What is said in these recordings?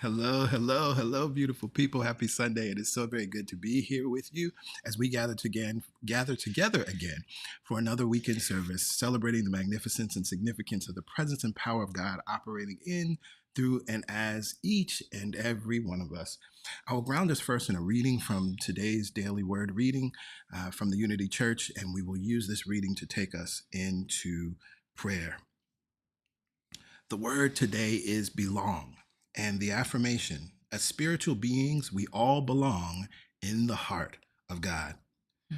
Hello, hello, hello, beautiful people. Happy Sunday. It is so very good to be here with you as we gather together again for another weekend service, celebrating the magnificence and significance of the presence and power of God operating in, through, and as each and every one of us. I will ground us first in a reading from today's daily word reading from the Unity Church, and we will use this reading to take us into prayer. The word today is belong, and the affirmation: as spiritual beings, we all belong in the heart of God.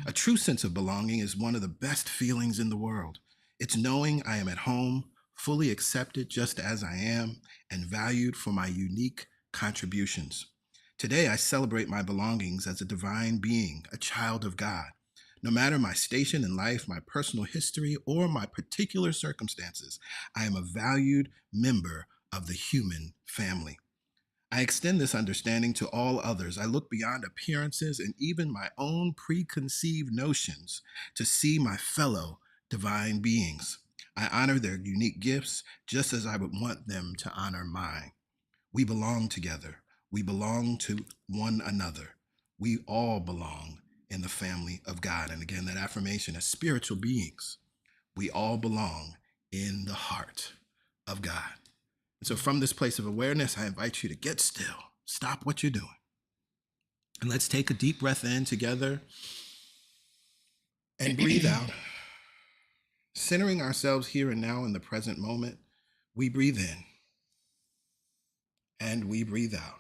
A true sense of belonging is one of the best feelings in the world. It's knowing I am at home, fully accepted just as I am, and valued for my unique contributions. Today, I celebrate my belongings as a divine being, a child of God. No matter my station in life, my personal history, or my particular circumstances, I am a valued member of the human family. I extend this understanding to all others. I look beyond appearances and even my own preconceived notions to see my fellow divine beings. I honor their unique gifts just as I would want them to honor mine. We belong together. We belong to one another. We all belong in the family of God. And again, that affirmation: as spiritual beings, we all belong in the heart of God. And so from this place of awareness, I invite you to get still, stop what you're doing, and let's take a deep breath in together and breathe out. Centering ourselves here and now in the present moment, we breathe in and we breathe out.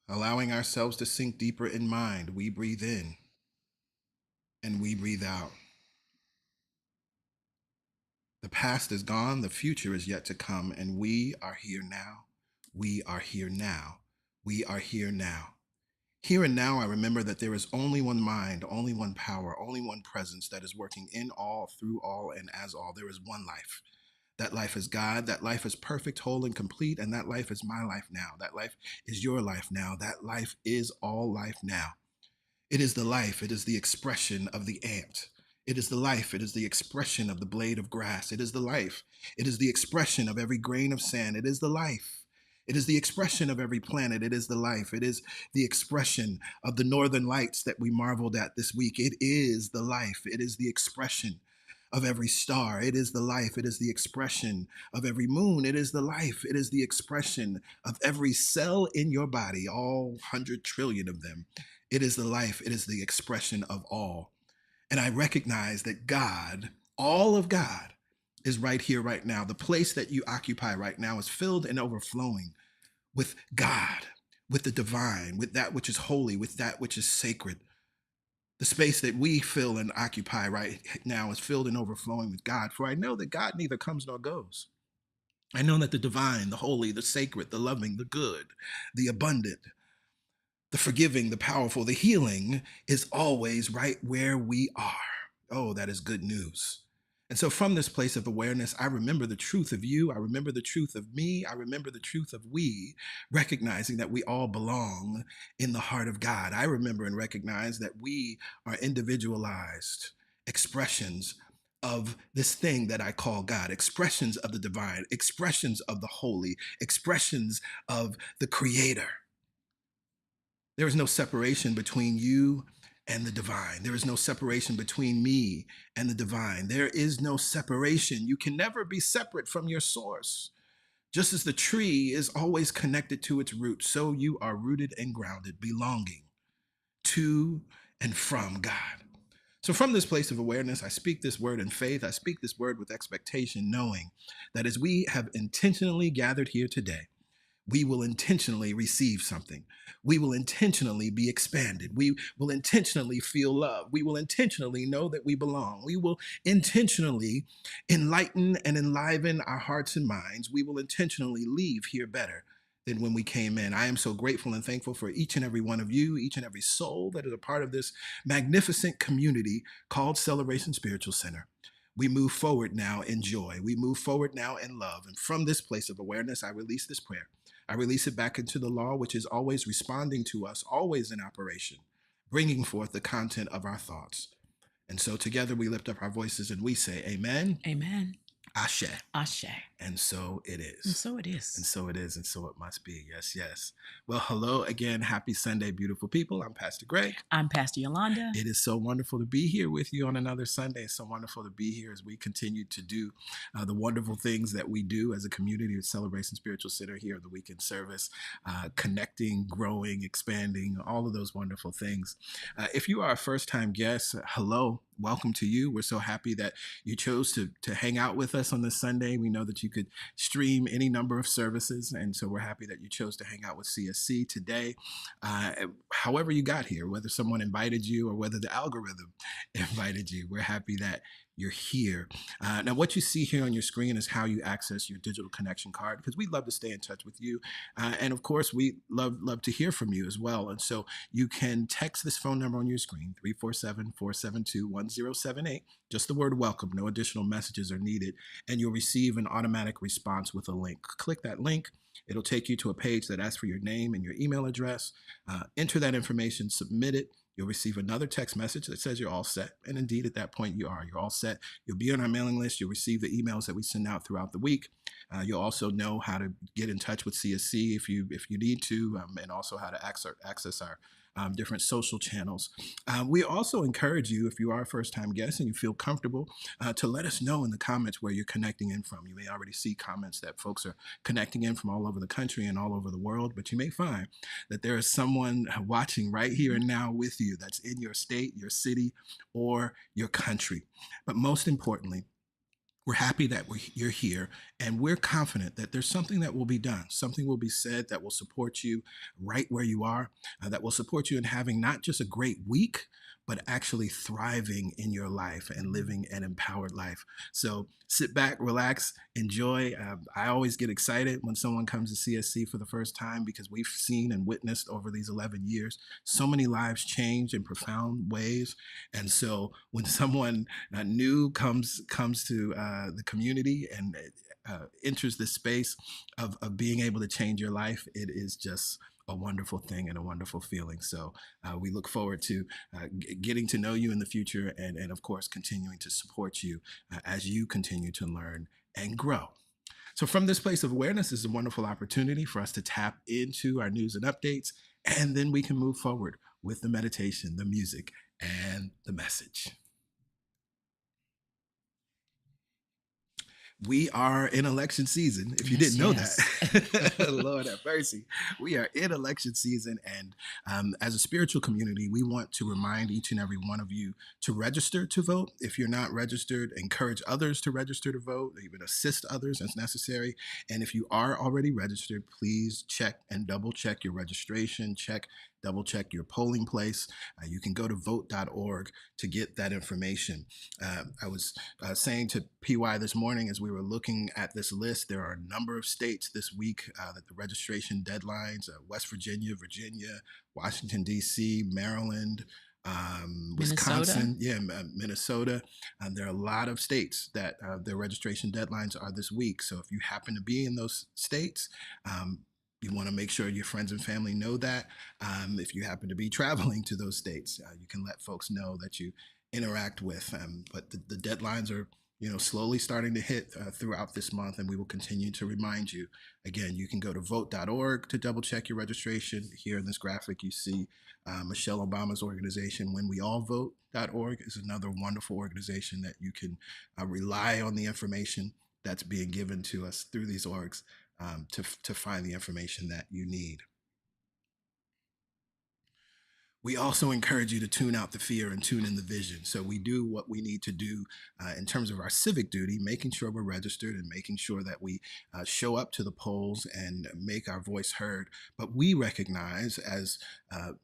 Allowing ourselves to sink deeper in mind, we breathe in and we breathe out. The past is gone, the future is yet to come, and we are here now. We are here now. We are here now. Here and now, I remember that there is only one mind, only one power, only one presence that is working in all, through all, and as all. There is one life. That life is God. That life is perfect, whole, and complete. And that life is my life now. That life is your life now. That life is all life now. It is the life. It is the expression of the ant. It is the life. It is the expression of the blade of grass. It is the life. It is the expression of every grain of sand. It is the life. It is the expression of every planet. It is the life. It is the expression of the northern lights that we marveled at this week. It is the life. It is the expression of every star. It is the life. It is the expression of every moon. It is the life. It is the expression of every cell in your body, all 100 trillion of them. It is the life. It is the expression of all. And I recognize that God, all of God, is right here, right now. The place that you occupy right now is filled and overflowing with God, with the divine, with that which is holy, with that which is sacred. The space that we fill and occupy right now is filled and overflowing with God. For I know that God neither comes nor goes. I know that the divine, the holy, the sacred, the loving, the good, the abundant, the forgiving, the powerful, the healing is always right where we are. Oh, that is good news. And so from this place of awareness, I remember the truth of you. I remember the truth of me. I remember the truth of we, recognizing that we all belong in the heart of God. I remember and recognize that we are individualized expressions of this thing that I call God, expressions of the divine, expressions of the holy, expressions of the creator. There is no separation between you and the divine. There is no separation between me and the divine. There is no separation. You can never be separate from your source. Just as the tree is always connected to its root, so you are rooted and grounded, belonging to and from God. So from this place of awareness, I speak this word in faith. I speak this word with expectation, knowing that as we have intentionally gathered here today, we will intentionally receive something. We will intentionally be expanded. We will intentionally feel love. We will intentionally know that we belong. We will intentionally enlighten and enliven our hearts and minds. We will intentionally leave here better than when we came in. I am so grateful and thankful for each and every one of you, each and every soul that is a part of this magnificent community called Celebration Spiritual Center. We move forward now in joy. We move forward now in love. And from this place of awareness, I release this prayer. I release it back into the law, which is always responding to us, always in operation, bringing forth the content of our thoughts. And so together we lift up our voices and we say, Amen. Amen. Ashe. Ashe. And so it And is. so it And is. so it is, and so it must be. Yes, yes. Well, hello again. Happy Sunday, beautiful people. I'm Pastor Greg. I'm Pastor Yolanda. It is so wonderful to be here with you on another Sunday. It's so wonderful to be here as we continue to do the wonderful things that we do as a community at Celebration Spiritual Center here at the weekend service, connecting, growing, expanding, all of those wonderful things. If you are a first time guest, hello. Welcome to you. We're so happy that you chose to hang out with us on this Sunday. We know that you could stream any number of services, and so we're happy that you chose to hang out with CSC today. However you got here, whether someone invited you or whether the algorithm invited you, we're happy that you're here. Now, what you see here on your screen is how you access your digital connection card, because we'd love to stay in touch with you. And of course, we love to hear from you as well. And so you can text this phone number on your screen, 347-472-1078, just the word welcome. No additional messages are needed. And you'll receive an automatic response with a link. Click that link. It'll take you to a page that asks for your name and your email address. Enter that information, submit it. You'll receive another text message that says you're all set. And indeed, at that point, you are. You're all set. You'll be on our mailing list. You'll receive the emails that we send out throughout the week. You'll also know how to get in touch with CSC if you need to, and also how to access our different social channels. We also encourage you, if you are a first-time guest and you feel comfortable, to let us know in the comments where you're connecting in from. You may already see comments that folks are connecting in from all over the country and all over the world, but you may find that there is someone watching right here and now with you that's in your state, your city, or your country. But most importantly, we're happy that you're here, and we're confident that there's something that will be done. Something will be said that will support you right where you are, that will support you in having not just a great week, but actually thriving in your life and living an empowered life. So sit back, relax, enjoy. I always get excited when someone comes to CSC for the first time, because we've seen and witnessed over these 11 years so many lives change in profound ways. And so when someone new comes to the community and enters this space of being able to change your life, it is just a wonderful thing and a wonderful feeling. So we look forward to getting to know you in the future, and of course continuing to support you as you continue to learn and grow. So from this place of awareness is a wonderful opportunity for us to tap into our news and updates, and then we can move forward with the meditation, the music, and the message. We are in election season. If you didn't know that, Lord have mercy. We are in election season. And as a spiritual community, we want to remind each and every one of you to register to vote. If you're not registered, encourage others to register to vote, even assist others as necessary. And if you are already registered, please check and double check your registration, double check your polling place. You can go to vote.org to get that information. I was saying to PY this morning as we were looking at this list, there are a number of states this week that the registration deadlines, West Virginia, Washington, D.C., Maryland, Wisconsin, Minnesota. There are a lot of states that their registration deadlines are this week. So if you happen to be in those states, you want to make sure your friends and family know that. If you happen to be traveling to those states, you can let folks know that you interact with. But the deadlines are, slowly starting to hit throughout this month, and we will continue to remind you. Again, you can go to vote.org to double check your registration. Here in this graphic, you see Michelle Obama's organization, whenweallvote.org, is another wonderful organization that you can rely on the information that's being given to us through these orgs to find the information that you need. We also encourage you to tune out the fear and tune in the vision. So we do what we need to do in terms of our civic duty, making sure we're registered and making sure that we show up to the polls and make our voice heard. But we recognize as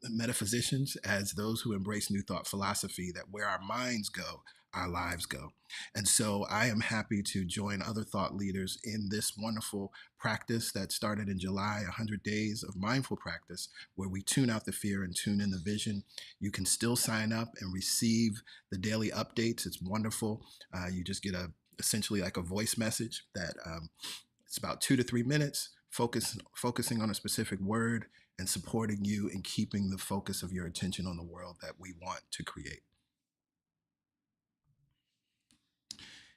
metaphysicians, as those who embrace New Thought philosophy, that where our minds go, our lives go. And so I am happy to join other thought leaders in this wonderful practice that started in July, 100 days of mindful practice, where we tune out the fear and tune in the vision. You can still sign up and receive the daily updates. It's wonderful. You just get essentially like a voice message that it's about 2 to 3 minutes, focusing on a specific word and supporting you in keeping the focus of your attention on the world that we want to create.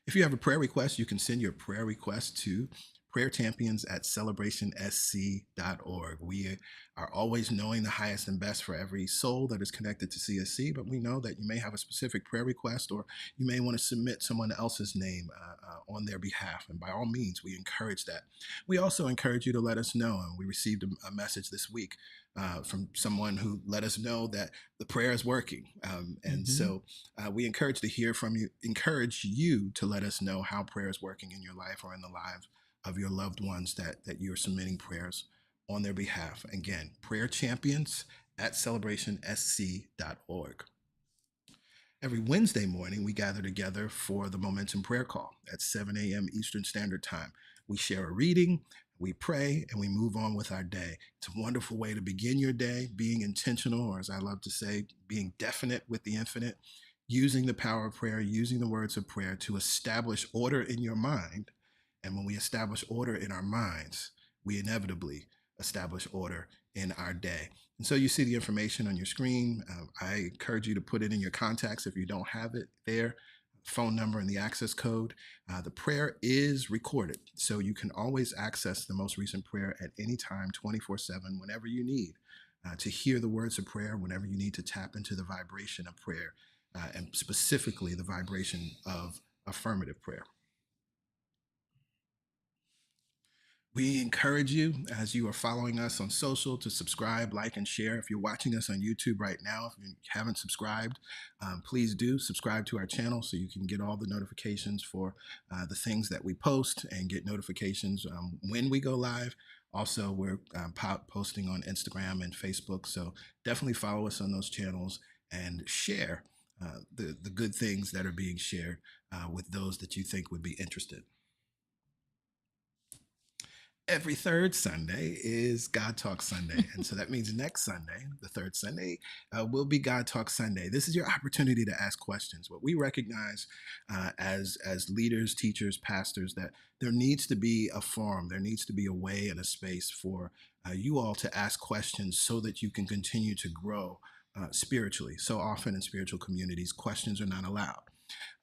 If you have a prayer request, you can send your prayer request to prayerchampions@celebrationsc.org. We are always knowing the highest and best for every soul that is connected to CSC, but we know that you may have a specific prayer request or you may want to submit someone else's name on their behalf. And by all means, we encourage that. We also encourage you to let us know. And we received a message this week from someone who let us know that the prayer is working. So we encourage to hear from you, encourage you to let us know how prayer is working in your life or in the lives of your loved ones that you're submitting prayers on their behalf. Again, prayerchampions@celebrationsc.org. Every Wednesday morning, we gather together for the Momentum Prayer Call at 7 a.m. Eastern Standard Time. We share a reading, we pray, and we move on with our day. It's a wonderful way to begin your day, being intentional, or as I love to say, being definite with the infinite, using the power of prayer, using the words of prayer to establish order in your mind. And when we establish order in our minds, we inevitably establish order in our day. And so you see the information on your screen. I encourage you to put it in your contacts if you don't have it there, phone number and the access code. The prayer is recorded, so you can always access the most recent prayer at any time, 24/7, whenever you need to hear the words of prayer, whenever you need to tap into the vibration of prayer, and specifically the vibration of affirmative prayer. We encourage you, as you are following us on social, to subscribe, like, and share. If you're watching us on YouTube right now, if you haven't subscribed, please do subscribe to our channel so you can get all the notifications for the things that we post and get notifications when we go live. Also, we're posting on Instagram and Facebook, so definitely follow us on those channels and share the good things that are being shared with those that you think would be interested. Every third Sunday is God Talk Sunday. And so that means next Sunday, the third Sunday, will be God Talk Sunday. This is your opportunity to ask questions. What we recognize as leaders, teachers, pastors, that there needs to be a forum, there needs to be a way and a space for you all to ask questions so that you can continue to grow spiritually. So often in spiritual communities, questions are not allowed.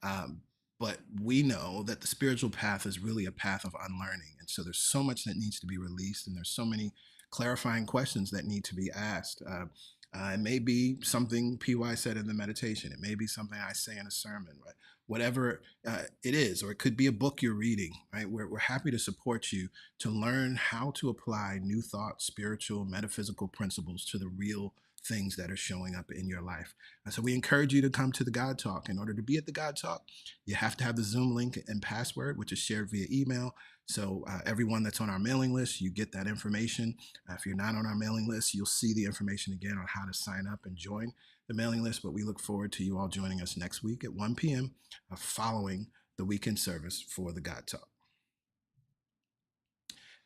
Um, but we know that the spiritual path is really a path of unlearning. And so there's so much that needs to be released, and there's so many clarifying questions that need to be asked. It may be something PY said in the meditation. It may be something I say in a sermon, right? Whatever it is, or it could be a book you're reading, right? We're happy to support you to learn how to apply new thought, spiritual, metaphysical principles to the real things that are showing up in your life. And so we encourage you to come to the God Talk. In order to be at the God Talk, you have to have the Zoom link and password, which is shared via email. So everyone that's on our mailing list, you get that information. If you're not on our mailing list, you'll see the information again on how to sign up and join the mailing list. But we look forward to you all joining us next week at 1 p.m. Following the weekend service for the God Talk.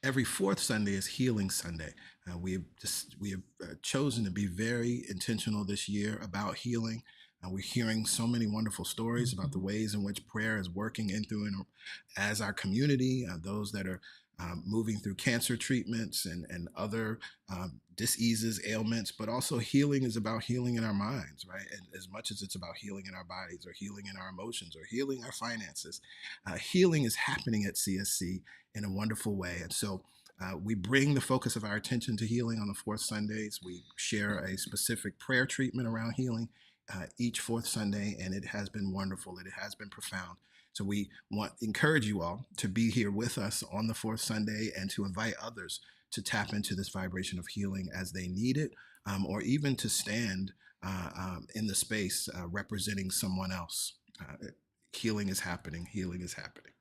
Every fourth Sunday is Healing Sunday. We have chosen to be very intentional this year about healing. We're hearing so many wonderful stories about the ways in which prayer is working in through and as our community, those that are moving through cancer treatments and other diseases, ailments, but also healing is about healing in our minds, right? And as much as it's about healing in our bodies or healing in our emotions or healing our finances, healing is happening at CSC in a wonderful way. And so we bring the focus of our attention to healing on the fourth Sundays. We share a specific prayer treatment around healing each fourth Sunday, and it has been wonderful. It has been profound. So we want to encourage you all to be here with us on the fourth Sunday and to invite others to tap into this vibration of healing as they need it, or even to stand in the space representing someone else. Healing is happening. Healing is happening.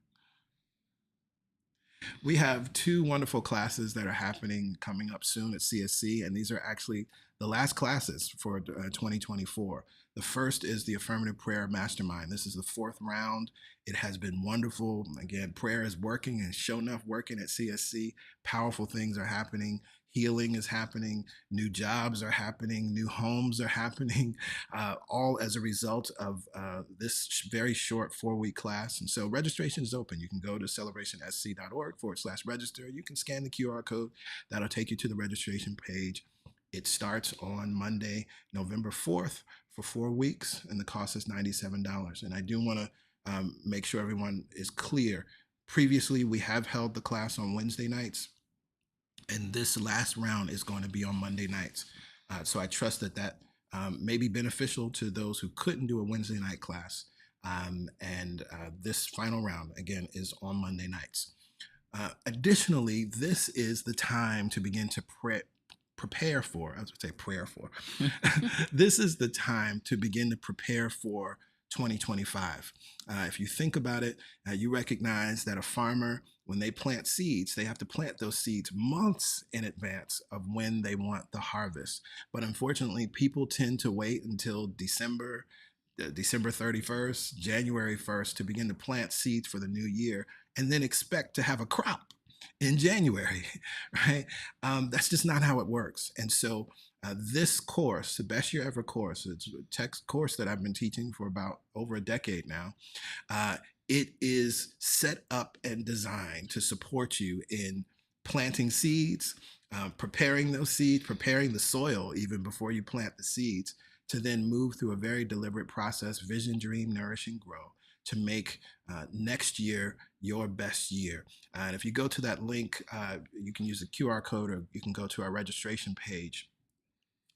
We have two wonderful classes that are happening coming up soon at CSC, and these are actually the last classes for 2024. The first is the Affirmative Prayer Mastermind. This is the fourth round. It has been wonderful. Again, prayer is working and show enough working at CSC. Powerful things are happening. Healing is happening. New jobs are happening. New homes are happening, all as a result of this very short 4-week class. And so registration is open. You can go to celebrationsc.org/register. You can scan the QR code. That'll take you to the registration page. It starts on Monday, November 4th for 4 weeks, and the cost is $97. And I do want to make sure everyone is clear. Previously, we have held the class on Wednesday nights, and this last round is going to be on Monday nights. So I trust that may be beneficial to those who couldn't do a Wednesday night class. And this final round, again, is on Monday nights. Additionally, this is the time to begin to prepare for, I was going to say prayer for. This is the time to begin to prepare for 2025. If you think about it, you recognize that a farmer, when they plant seeds, they have to plant those seeds months in advance of when they want the harvest. But unfortunately, people tend to wait until December 31st, January 1st to begin to plant seeds for the new year and then expect to have a crop in January, right? That's just not how it works. And so this course, the Best Year Ever course, it's a text course that I've been teaching for about over a decade now. It is set up and designed to support you in planting seeds, preparing those seeds, preparing the soil even before you plant the seeds, to then move through a very deliberate process, vision, dream, nourish, and grow, to make next year your best year. And if you go to that link, you can use the QR code, or you can go to our registration page.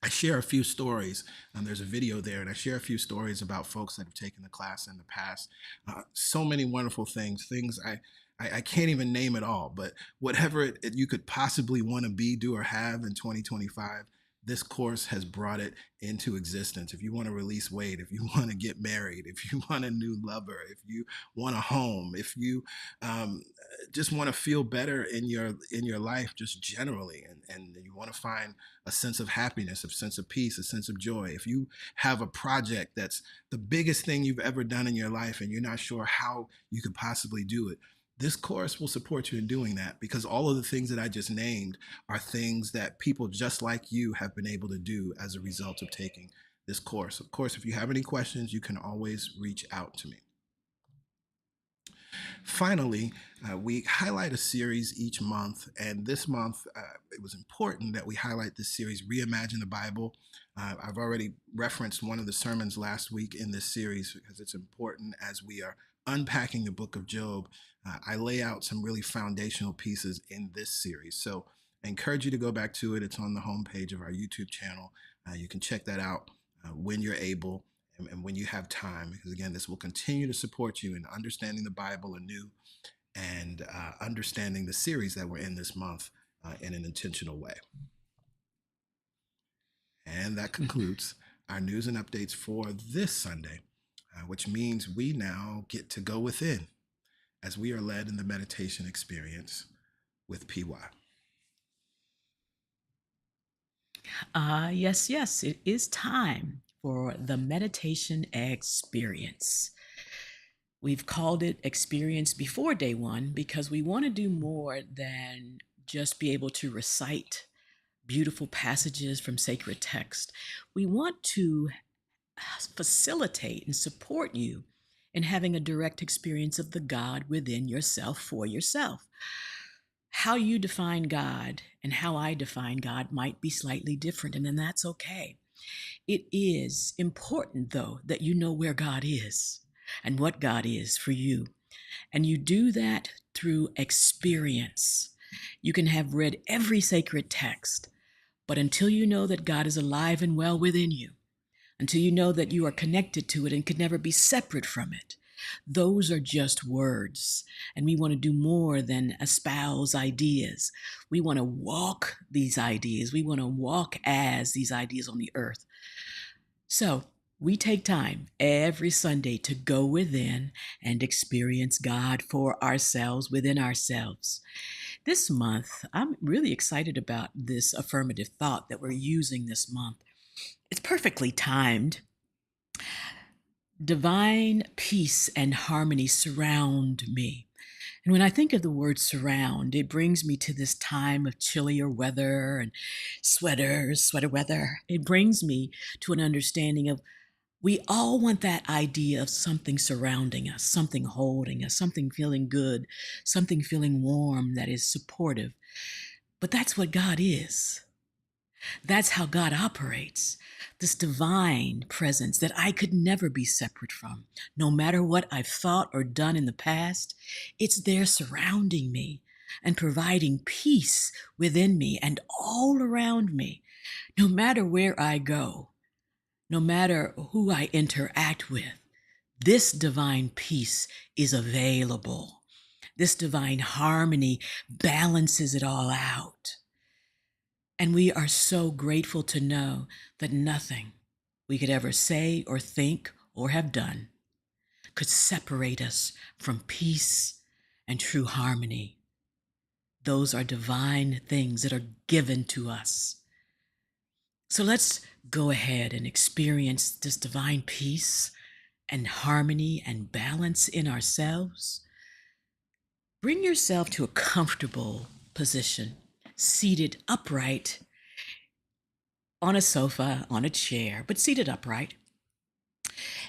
I share a few stories. There's a video there, and I share a few stories about folks that have taken the class in the past. So many wonderful things I can't even name it all, but whatever you could possibly want to be, do, or have in 2025, this course has brought it into existence. If you want to release weight, if you want to get married, if you want a new lover, if you want a home, if you just want to feel better in your life, just generally, and you want to find a sense of happiness, a sense of peace, a sense of joy. If you have a project that's the biggest thing you've ever done in your life and you're not sure how you could possibly do it, this course will support you in doing that, because all of the things that I just named are things that people just like you have been able to do as a result of taking this course. Of course, if you have any questions, you can always reach out to me. Finally, we highlight a series each month, and this month it was important that we highlight this series, Reimagine the Bible. I've already referenced one of the sermons last week in this series because it's important as we are unpacking the book of Job. I lay out some really foundational pieces in this series. So I encourage you to go back to it. It's on the homepage of our YouTube channel. You can check that out when you're able and when you have time, because again, this will continue to support you in understanding the Bible anew and understanding the series that we're in this month in an intentional way. And that concludes our news and updates for this Sunday, which means we now get to go within as we are led in the meditation experience with PY. Yes, it is time for the meditation experience. We've called it Experience Before Day One because we want to do more than just be able to recite beautiful passages from sacred text. We want to facilitate and support you in having a direct experience of the God within yourself for yourself. How you define God and how I define God might be slightly different, and then that's okay. It is important, though, that you know where God is and what God is for you. And you do that through experience. You can have read every sacred text, but until you know that God is alive and well within you, until you know that you are connected to it and could never be separate from it, those are just words. And we want to do more than espouse ideas. We want to walk these ideas. We want to walk as these ideas on the earth. So we take time every Sunday to go within and experience God for ourselves, within ourselves. This month, I'm really excited about this affirmative thought that we're using this month. It's perfectly timed. Divine peace and harmony surround me. And when I think of the word surround, it brings me to this time of chillier weather and sweater weather. It brings me to an understanding of we all want that idea of something surrounding us, something holding us, something feeling good, something feeling warm that is supportive. But that's what God is. That's how God operates. This divine presence that I could never be separate from. No matter what I've thought or done in the past, it's there surrounding me and providing peace within me and all around me. No matter where I go, no matter who I interact with, this divine peace is available. This divine harmony balances it all out. And we are so grateful to know that nothing we could ever say or think or have done could separate us from peace and true harmony. Those are divine things that are given to us. So let's go ahead and experience this divine peace and harmony and balance in ourselves. Bring yourself to a comfortable position, seated upright on a sofa, on a chair, but seated upright.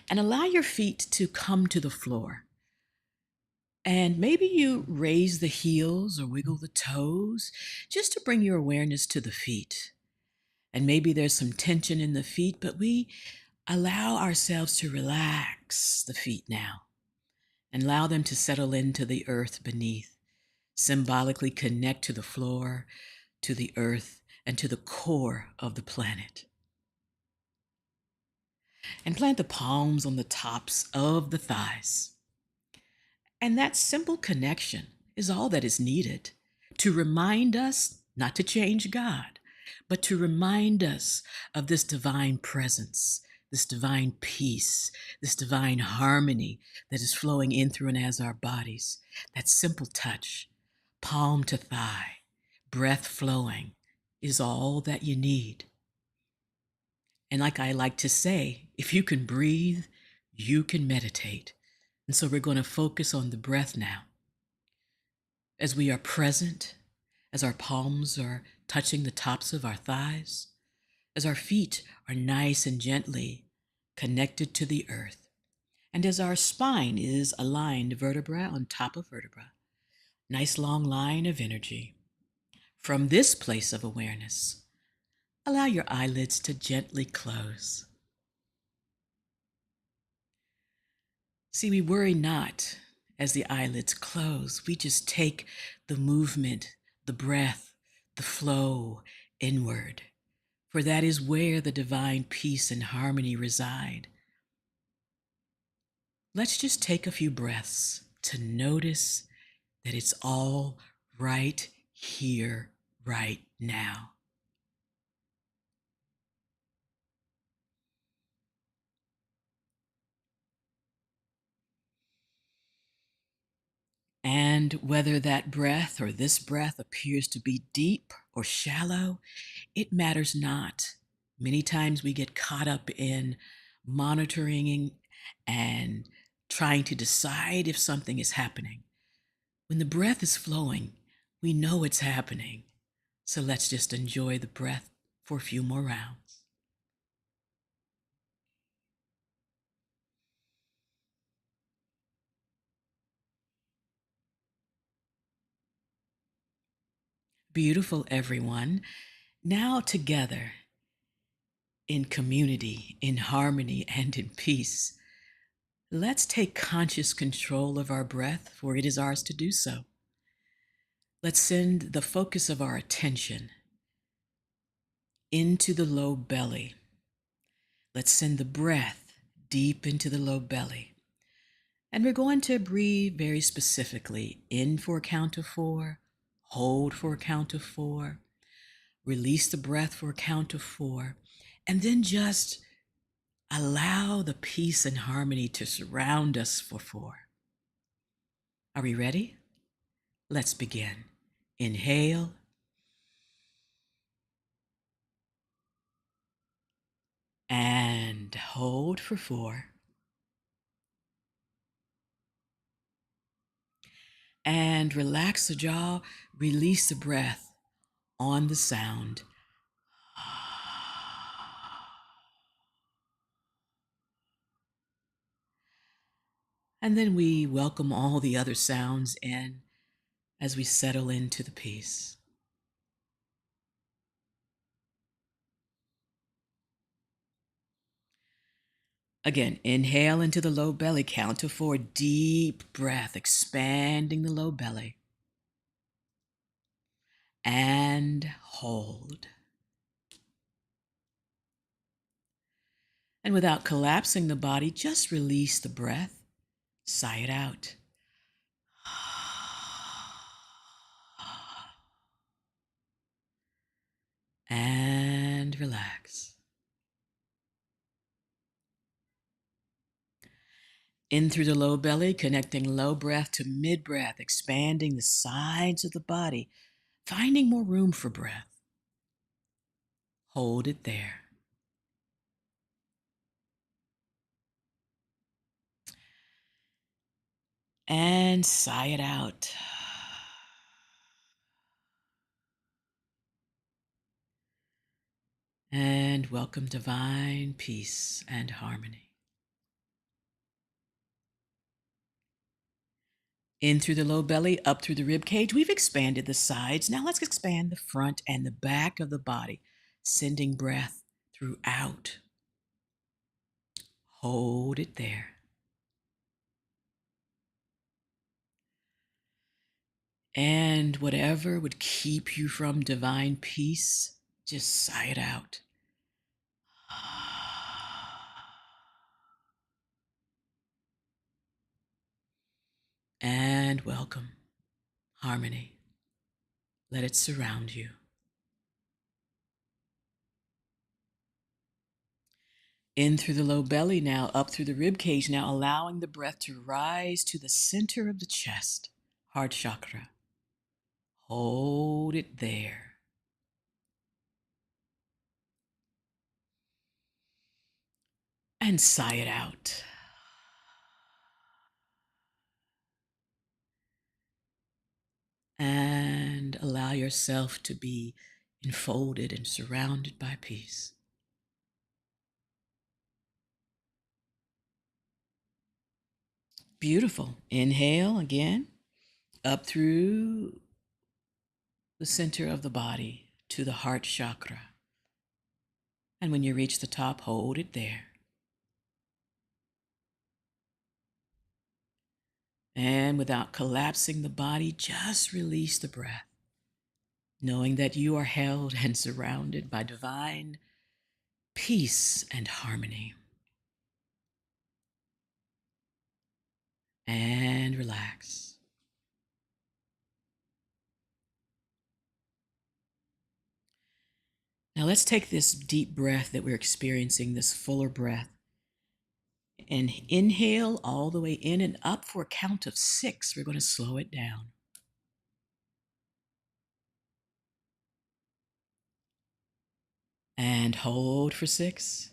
And allow your feet to come to the floor. And maybe you raise the heels or wiggle the toes just to bring your awareness to the feet. And maybe there's some tension in the feet, but we allow ourselves to relax the feet now and allow them to settle into the earth beneath. Symbolically connect to the floor, to the earth, and to the core of the planet. And plant the palms on the tops of the thighs. And that simple connection is all that is needed to remind us, not to change God, but to remind us of this divine presence, this divine peace, this divine harmony that is flowing in through and as our bodies. That simple touch, palm to thigh, breath flowing, is all that you need. And like I like to say, if you can breathe, you can meditate. And so we're going to focus on the breath now. As we are present, as our palms are touching the tops of our thighs, as our feet are nice and gently connected to the earth, and as our spine is aligned vertebra on top of vertebra, nice long line of energy. From this place of awareness, allow your eyelids to gently close. See, we worry not as the eyelids close. We just take the movement, the breath, the flow inward, for that is where the divine peace and harmony reside. Let's just take a few breaths to notice that it's all right here, right now. And whether that breath or this breath appears to be deep or shallow, it matters not. Many times we get caught up in monitoring and trying to decide if something is happening. When the breath is flowing, we know it's happening. So let's just enjoy the breath for a few more rounds. Beautiful, everyone. Now together, in community, in harmony, and in peace, let's take conscious control of our breath, for it is ours to do so. Let's send the focus of our attention into the low belly. Let's send the breath deep into the low belly. And we're going to breathe very specifically in for a count of 4, hold for a count of 4, release the breath for a count of 4, and then just allow the peace and harmony to surround us for 4. Are we ready? Let's begin. Inhale. And hold for 4. And relax the jaw, release the breath on the sound. And then we welcome all the other sounds in as we settle into the peace. Again, inhale into the low belly. Count to 4. Deep breath, expanding the low belly. And hold. And without collapsing the body, just release the breath. Sigh it out. And relax. In through the low belly, connecting low breath to mid breath, expanding the sides of the body, finding more room for breath. Hold it there. And sigh it out. And welcome divine peace and harmony. In through the low belly, up through the rib cage. We've expanded the sides. Now let's expand the front and the back of the body, sending breath throughout. Hold it there. And whatever would keep you from divine peace, just sigh it out. And welcome harmony. Let it surround you. In through the low belly now, up through the rib cage now, allowing the breath to rise to the center of the chest, heart chakra. Hold it there. And sigh it out. And allow yourself to be enfolded and surrounded by peace. Beautiful. Inhale again, up through the center of the body to the heart chakra. And when you reach the top, hold it there. And without collapsing the body, just release the breath, knowing that you are held and surrounded by divine peace and harmony. And relax. Now let's take this deep breath that we're experiencing, this fuller breath, and inhale all the way in and up for a count of 6. We're going to slow it down. And hold for 6.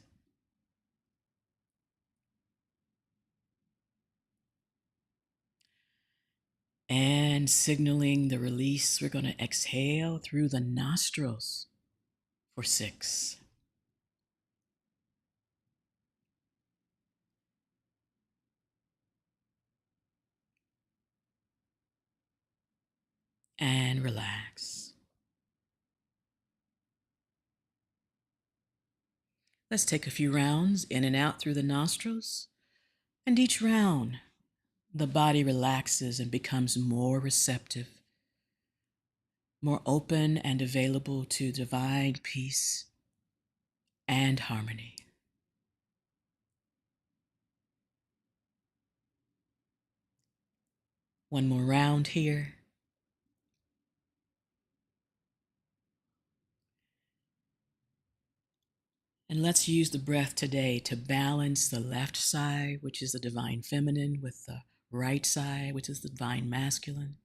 And signaling the release, we're going to exhale through the nostrils for 6. And relax. Let's take a few rounds in and out through the nostrils. And each round, the body relaxes and becomes more receptive, more open and available to divine peace and harmony. One more round here. And let's use the breath today to balance the left side, which is the divine feminine, with the right side, which is the divine masculine.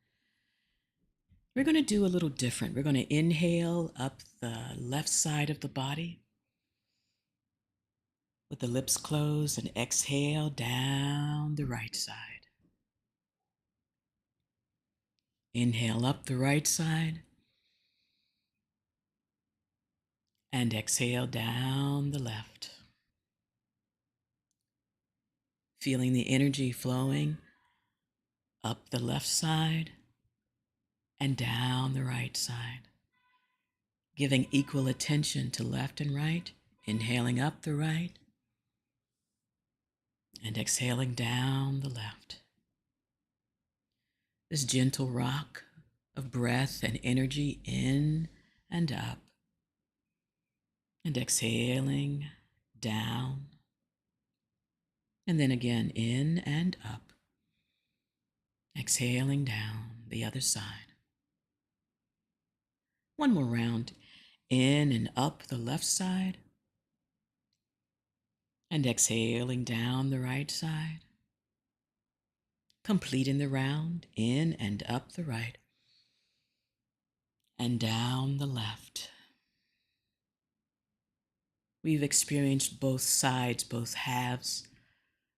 We're going to do a little different. We're going to inhale up the left side of the body with the lips closed and exhale down the right side. Inhale up the right side and exhale down the left. Feeling the energy flowing up the left side and down the right side. Giving equal attention to left and right, inhaling up the right And exhaling down the left. This gentle rock of breath and energy in and up. And exhaling down. And then again in and up. Exhaling down the other side. One more round. In and up the left side. And exhaling down the right side. Completing the round. In and up the right. And down the left. We've experienced both sides, both halves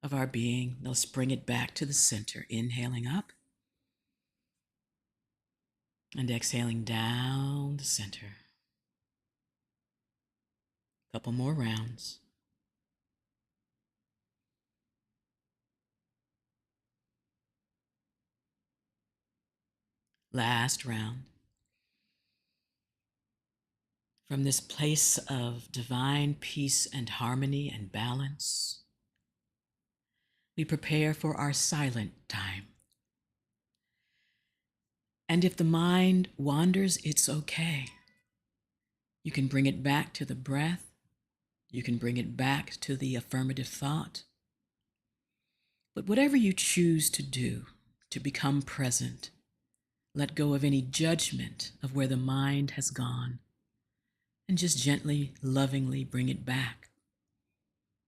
of our being. Let's bring it back to the center. Inhaling up and exhaling down the center. Couple more rounds. Last round. From this place of divine peace and harmony and balance, we prepare for our silent time. And if the mind wanders, it's okay. You can bring it back to the breath. You can bring it back to the affirmative thought. But whatever you choose to do to become present, let go of any judgment of where the mind has gone and just gently, lovingly bring it back.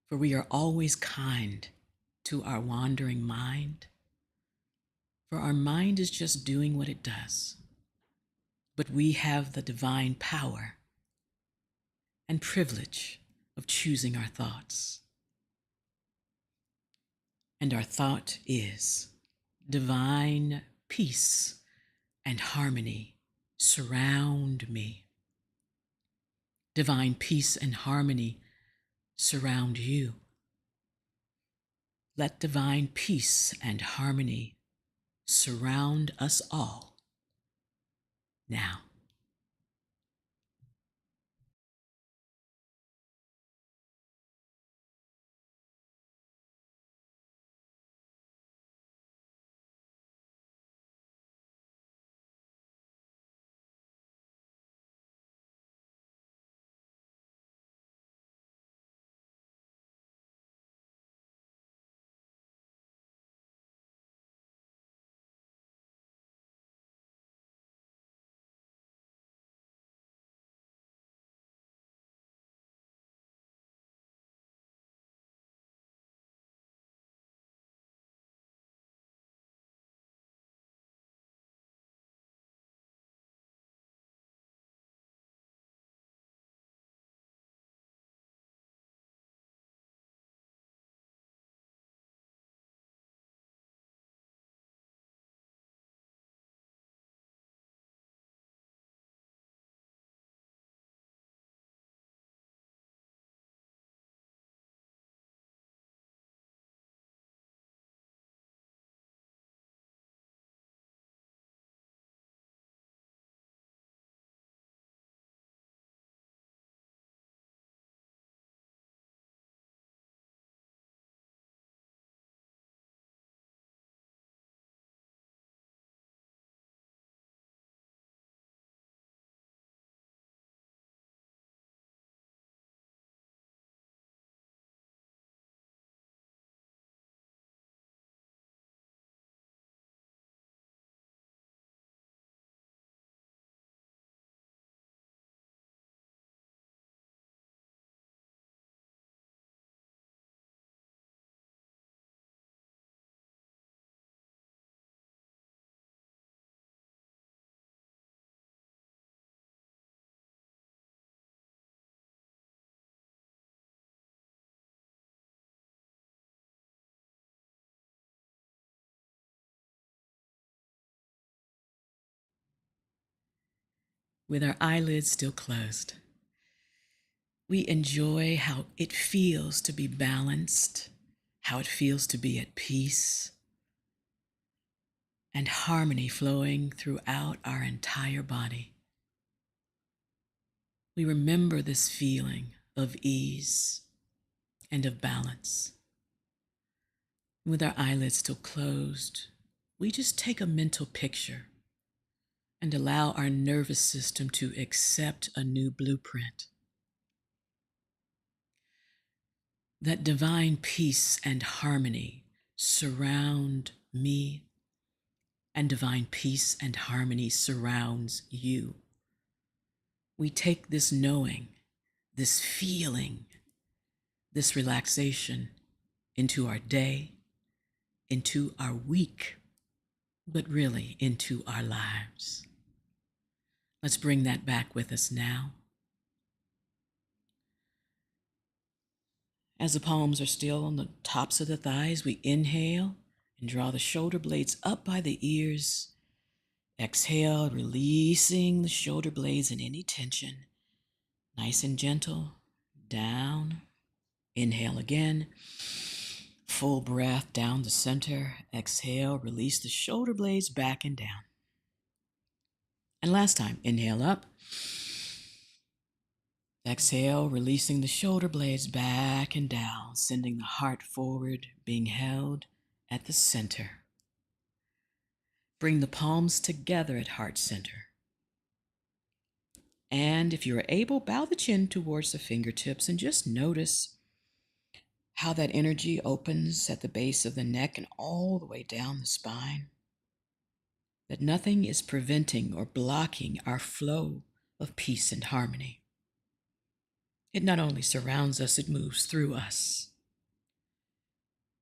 For we are always kind to our wandering mind. For our mind is just doing what it does. But we have the divine power and privilege of choosing our thoughts. And our thought is divine peace and harmony surround me. Divine peace and harmony surround you. Let divine peace and harmony surround us all now. With our eyelids still closed, we enjoy how it feels to be balanced, how it feels to be at peace, and harmony flowing throughout our entire body. We remember this feeling of ease and of balance. With our eyelids still closed, we just take a mental picture and allow our nervous system to accept a new blueprint. That divine peace and harmony surround me, and divine peace and harmony surrounds you. We take this knowing, this feeling, this relaxation into our day, into our week, but really into our lives. Let's bring that back with us now. As the palms are still on the tops of the thighs, we inhale and draw the shoulder blades up by the ears. Exhale, releasing the shoulder blades and any tension. Nice and gentle, down. Inhale again. Full breath down the center. Exhale, release the shoulder blades back and down. And last time, inhale up. Exhale, releasing the shoulder blades back and down, sending the heart forward, being held at the center. Bring the palms together at heart center. And if you're able, bow the chin towards the fingertips and just notice how that energy opens at the base of the neck and all the way down the spine. That nothing is preventing or blocking our flow of peace and harmony. It not only surrounds us, it moves through us.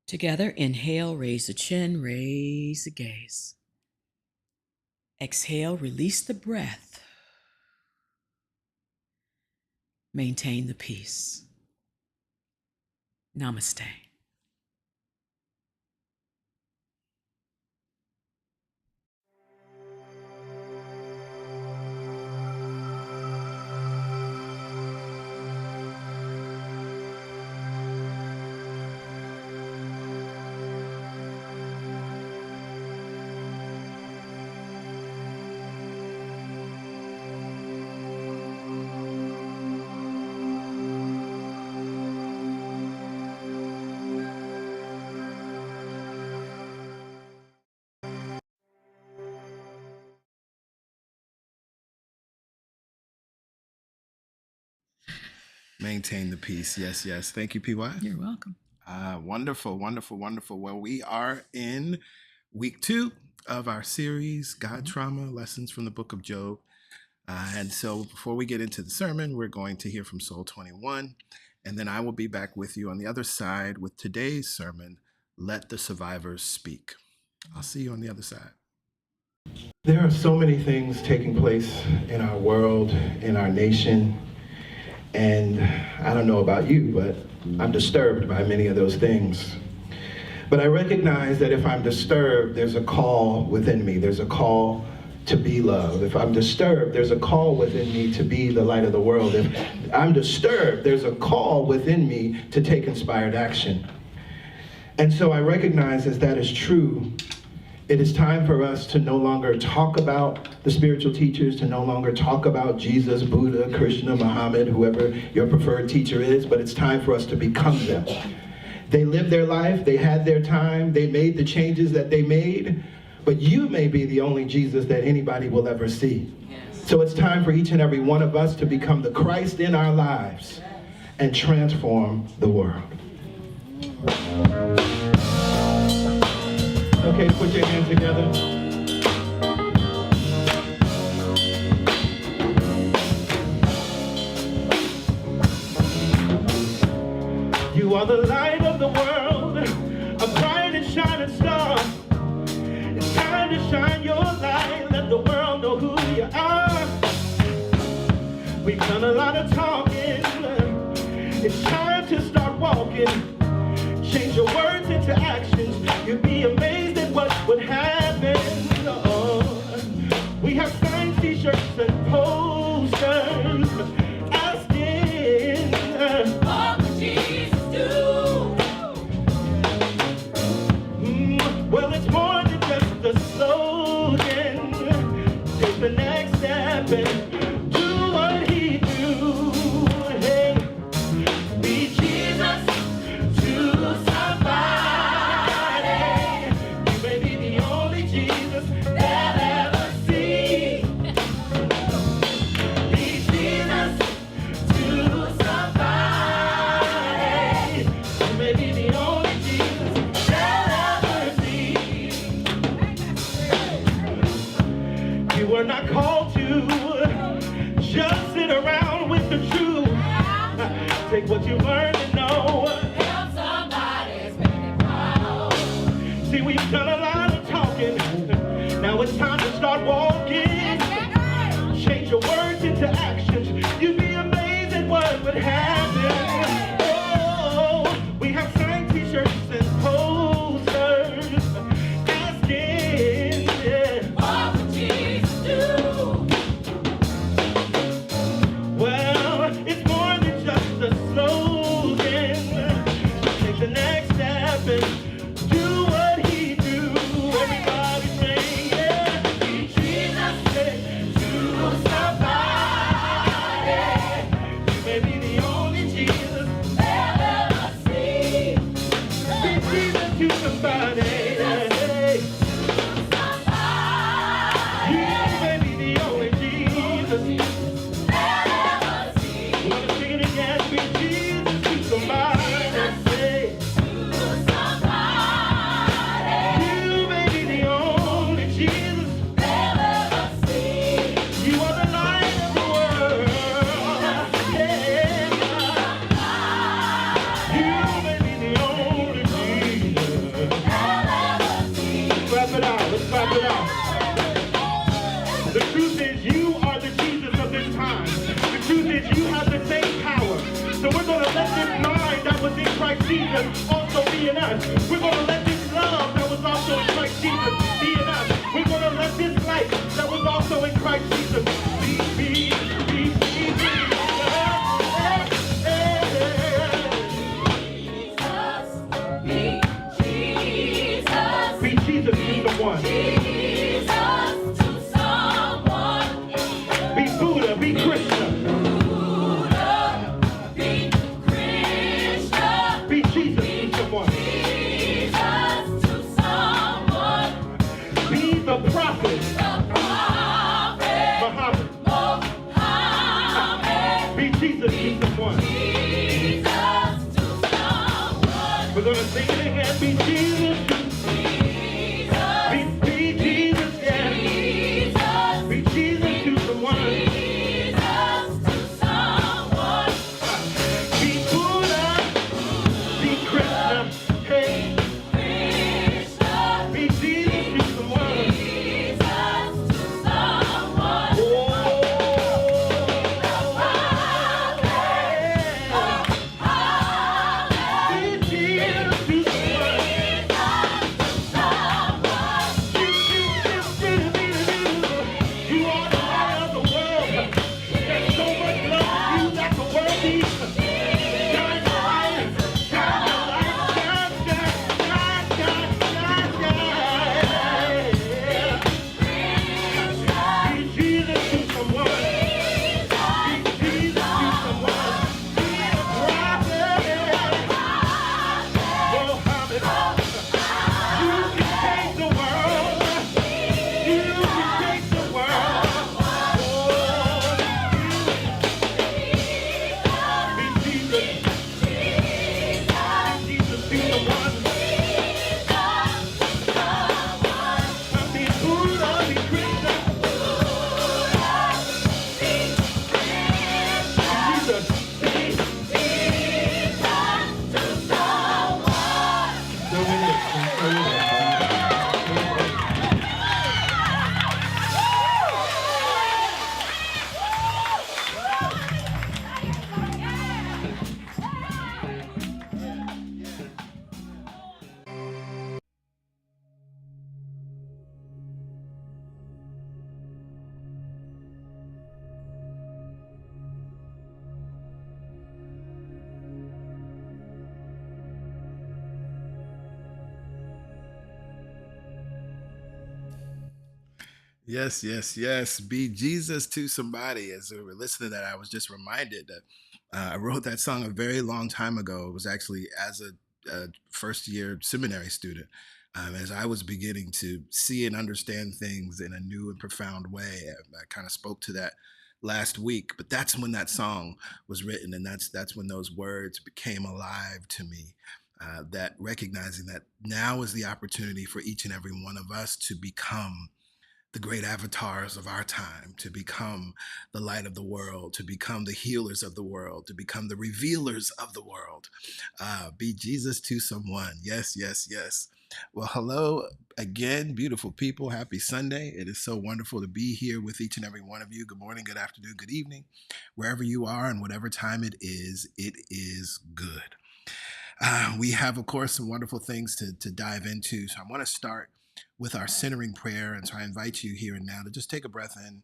Together, inhale, raise the chin, raise the gaze. Exhale, release the breath. Maintain the peace. Namaste. Maintain the peace. Yes, yes. Thank you, PY. You're welcome. Wonderful, wonderful, wonderful. Well, we are in week 2 of our series, God Trauma, Lessons from the Book of Job. And so before we get into the sermon, we're going to hear from Soul 21. And then I will be back with you on the other side with today's sermon, Let the Survivors Speak. I'll see you on the other side. There are so many things taking place in our world, in our nation. And I don't know about you, but I'm disturbed by many of those things. But I recognize that if I'm disturbed, there's a call within me. There's a call to be love. If I'm disturbed, there's a call within me to be the light of the world. If I'm disturbed, there's a call within me to take inspired action. And so I recognize as that is true, it is time for us to no longer talk about the spiritual teachers, to no longer talk about Jesus, Buddha, Krishna, Muhammad, whoever your preferred teacher is, but it's time for us to become them. They lived their life, they had their time, they made the changes that they made, but you may be the only Jesus that anybody will ever see. Yes. So it's time for each and every one of us to become the Christ in our lives and transform the world. Okay, put your hands together. You are the light of the world, a bright and shining star. It's time to shine your light, let the world know who you are. We've done a lot of talking, it's time to start walking. Change your words into actions. You'd be amazed at what would happen. Oh, we have signed t-shirts and posters asking, what would Jesus do? Well, it's more than just a slogan. Take the next step and do what he do. Hey, be Jesus to survive. we're not called to just sit around with the truth. Take what you learned and know. Help somebody's baby proud. See, we've done a lot of talking. Now it's time to start walking. Change your words into actions. You'd be amazed at what would happen. Oh, we have signed t-shirts and posters asking, what would Jesus do? Well, it's more than just a slogan. Take the next step and do what he do. Everybody say, yeah, be Jesus, say, to somebody. You may be the only Jesus they'll ever see. Be Jesus to somebody. You may be the only Jesus. Clap it out. The truth is you are the Jesus of this time. The truth is you have the same power. So we're going to let this mind that was in Christ Jesus also be in us. We're going to let this love that was also in Christ Jesus be in us. We're going to let this life that was also in Christ Jesus be. Be Jesus to someone. Jesus to someone. Be Buddha, be Krishna. Buddha, be Krishna. Be Jesus to someone. Jesus to someone. Be the prophet. The prophet. Muhammad. Be Jesus to someone. Jesus to someone. We're going to sing it again. Be Jesus to Yes, yes, yes. Be Jesus to somebody. As we were listening to that, I was just reminded that I wrote that song a very long time ago. It was actually as a first year seminary student. As I was beginning to see and understand things in a new and profound way. I kind of spoke to that last week, but that's when that song was written, and that's when those words became alive to me. That recognizing that now is the opportunity for each and every one of us to become the great avatars of our time, to become the light of the world, to become the healers of the world, to become the revealers of the world. Be Jesus to someone. Yes, yes, yes. Well, hello again, beautiful people. Happy Sunday. It is so wonderful to be here with each and every one of you. Good morning, good afternoon, good evening, wherever you are, and whatever time it is good. We have, of course, some wonderful things to dive into. So I want to start with our centering prayer. And so I invite you here and now to just take a breath in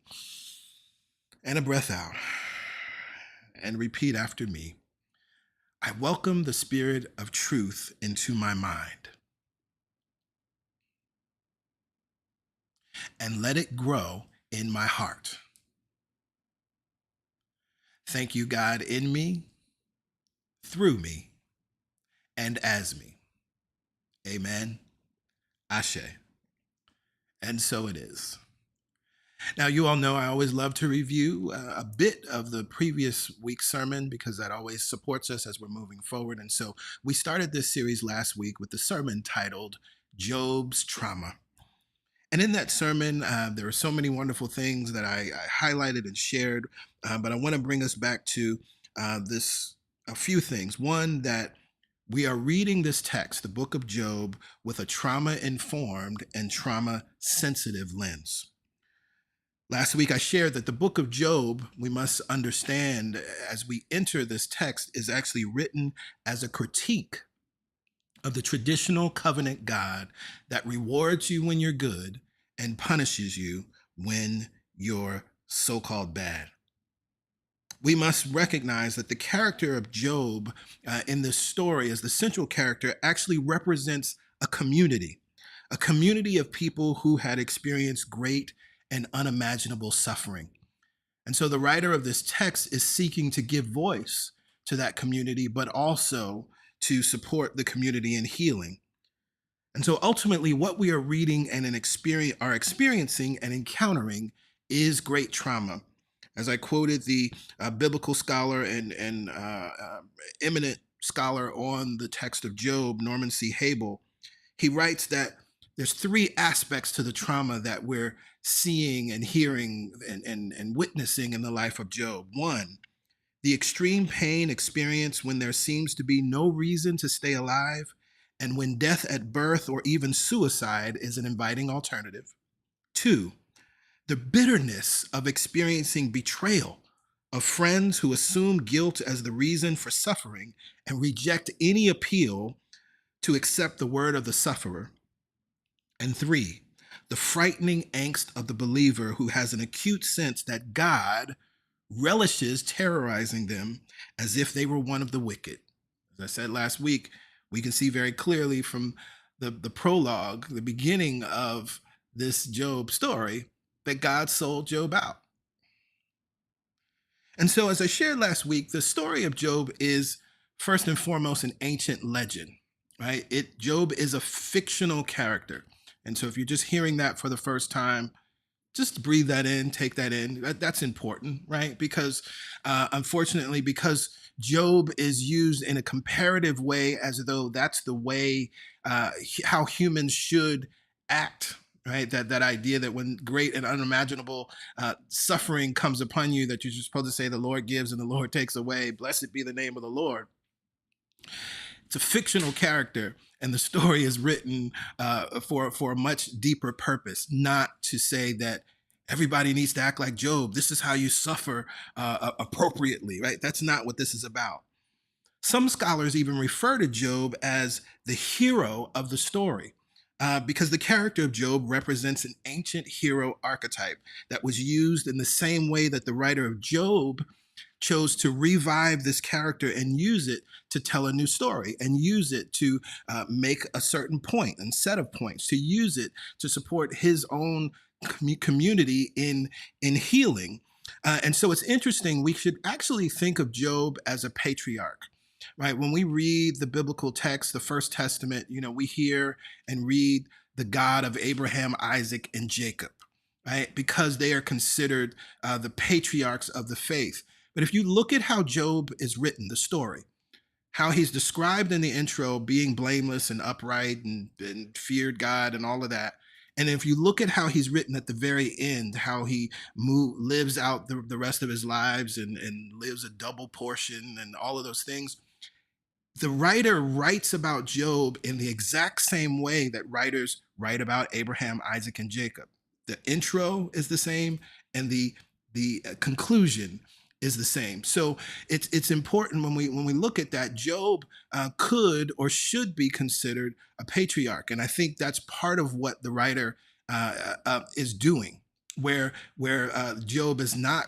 and a breath out and repeat after me. I welcome the spirit of truth into my mind and let it grow in my heart. Thank you, God, in me, through me, and as me. Amen. Ashe. And so it is. Now, you all know I always love to review a bit of the previous week's sermon because that always supports us as we're moving forward. And so we started this series last week with the sermon titled Job's Trauma. And in that sermon, there are so many wonderful things that I highlighted and shared, but I want to bring us back to a few things. One, that we are reading this text, the book of Job, with a trauma-informed and trauma-sensitive lens. Last week, I shared that the book of Job, we must understand as we enter this text, is actually written as a critique of the traditional covenant God that rewards you when you're good and punishes you when you're so-called bad. We must recognize that the character of Job in this story as the central character actually represents a community of people who had experienced great and unimaginable suffering. And so the writer of this text is seeking to give voice to that community, but also to support the community in healing. And so ultimately, what we are reading and are experiencing and encountering is great trauma. As I quoted the biblical scholar and eminent scholar on the text of Job, Norman C. Habel, he writes that there's three aspects to the trauma that we're seeing and hearing and witnessing in the life of Job. One, the extreme pain experienced when there seems to be no reason to stay alive, and when death at birth or even suicide is an inviting alternative. Two, the bitterness of experiencing betrayal of friends who assume guilt as the reason for suffering and reject any appeal to accept the word of the sufferer. And three, the frightening angst of the believer who has an acute sense that God relishes terrorizing them as if they were one of the wicked. As I said last week, we can see very clearly from the prologue, the beginning of this Job story, that God sold Job out. And so, as I shared last week, the story of Job is first and foremost an ancient legend, right? Job is a fictional character. And so if you're just hearing that for the first time, just breathe that in, take that in. That's important, right? Because unfortunately, because Job is used in a comparative way as though that's the way how humans should act, right? That idea that when great and unimaginable suffering comes upon you, that you're supposed to say, the Lord gives and the Lord takes away. Blessed be the name of the Lord. It's a fictional character, and the story is written for a much deeper purpose, not to say that everybody needs to act like Job. This is how you suffer appropriately, right? That's not what this is about. Some scholars even refer to Job as the hero of the story. Because the character of Job represents an ancient hero archetype that was used in the same way that the writer of Job chose to revive this character and use it to tell a new story and use it to make a certain point and set of points, to use it to support his own community in healing. And so it's interesting, we should actually think of Job as a patriarch. Right? When we read the biblical text, the First Testament, we hear and read the God of Abraham, Isaac, and Jacob, right? Because they are considered the patriarchs of the faith. But if you look at how Job is written, the story, how he's described in the intro, being blameless and upright and feared God and all of that. And if you look at how he's written at the very end, how he lives out the rest of his lives and lives a double portion and all of those things, the writer writes about Job in the exact same way that writers write about Abraham, Isaac, and Jacob. The intro is the same, and the conclusion is the same. So it's important when we look at that. Job could or should be considered a patriarch, and I think that's part of what the writer is doing. Where Job is not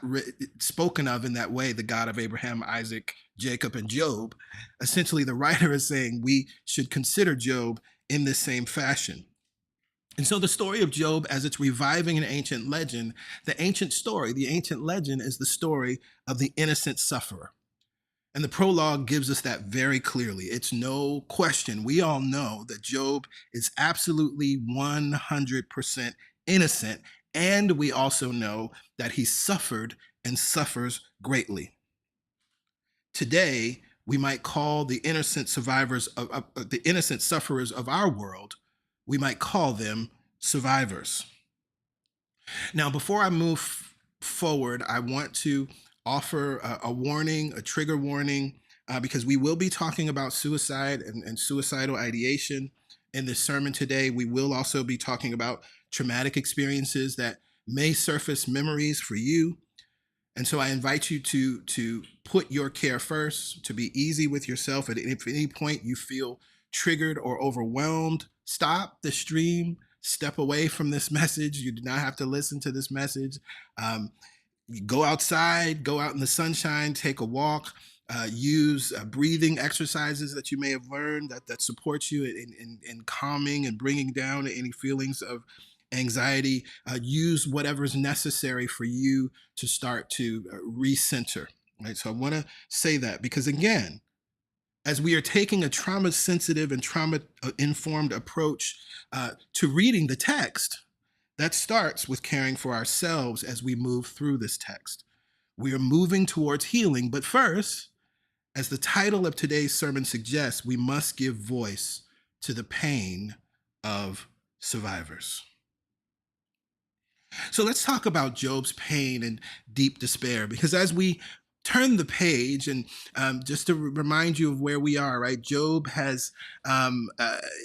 spoken of in that way, the God of Abraham, Isaac, Jacob, and Job. Essentially, the writer is saying we should consider Job in this same fashion. And so the story of Job, as it's reviving an ancient legend, the ancient story, the ancient legend is the story of the innocent sufferer. And the prologue gives us that very clearly. It's no question. We all know that Job is absolutely 100% innocent. And we also know that he suffered and suffers greatly. Today, we might call the innocent survivors of the innocent sufferers of our world, we might call them survivors. Now, before I move forward, I want to offer a warning, a trigger warning, because we will be talking about suicide and suicidal ideation in this sermon today. We will also be talking about traumatic experiences that may surface memories for you. And so I invite you to put your care first, to be easy with yourself. And if at any point you feel triggered or overwhelmed, stop the stream, step away from this message. You do not have to listen to this message. Go outside, go out in the sunshine, take a walk, use breathing exercises that you may have learned that support you in calming and bringing down any feelings of anxiety. Use whatever is necessary for you to start to recenter. Right. So I want to say that because, again, as we are taking a trauma sensitive and trauma informed approach to reading the text, that starts with caring for ourselves as we move through this text. We are moving towards healing, but first, as the title of today's sermon suggests, we must give voice to the pain of survivors. So let's talk about Job's pain and deep despair, because as we turn the page, and just to remind you of where we are, right? Job has,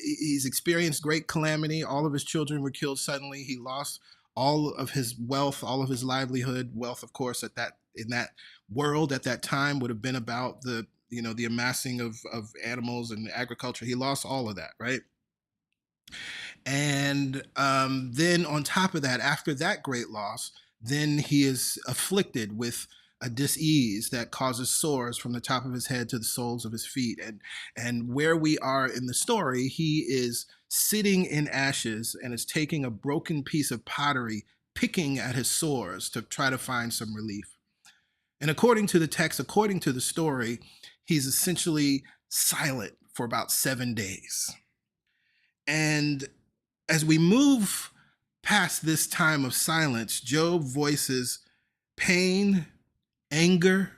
he's experienced great calamity. All of his children were killed suddenly. He lost all of his wealth, all of his livelihood. Wealth, of course, in that world at that time would have been about the amassing of animals and agriculture. He lost all of that, right? And then on top of that, after that great loss, then he is afflicted with a dis-ease that causes sores from the top of his head to the soles of his feet. And where we are in the story, he is sitting in ashes and is taking a broken piece of pottery, picking at his sores to try to find some relief. And according to the text, according to the story, he's essentially silent for about 7 days. And as we move past this time of silence, Job voices pain, anger,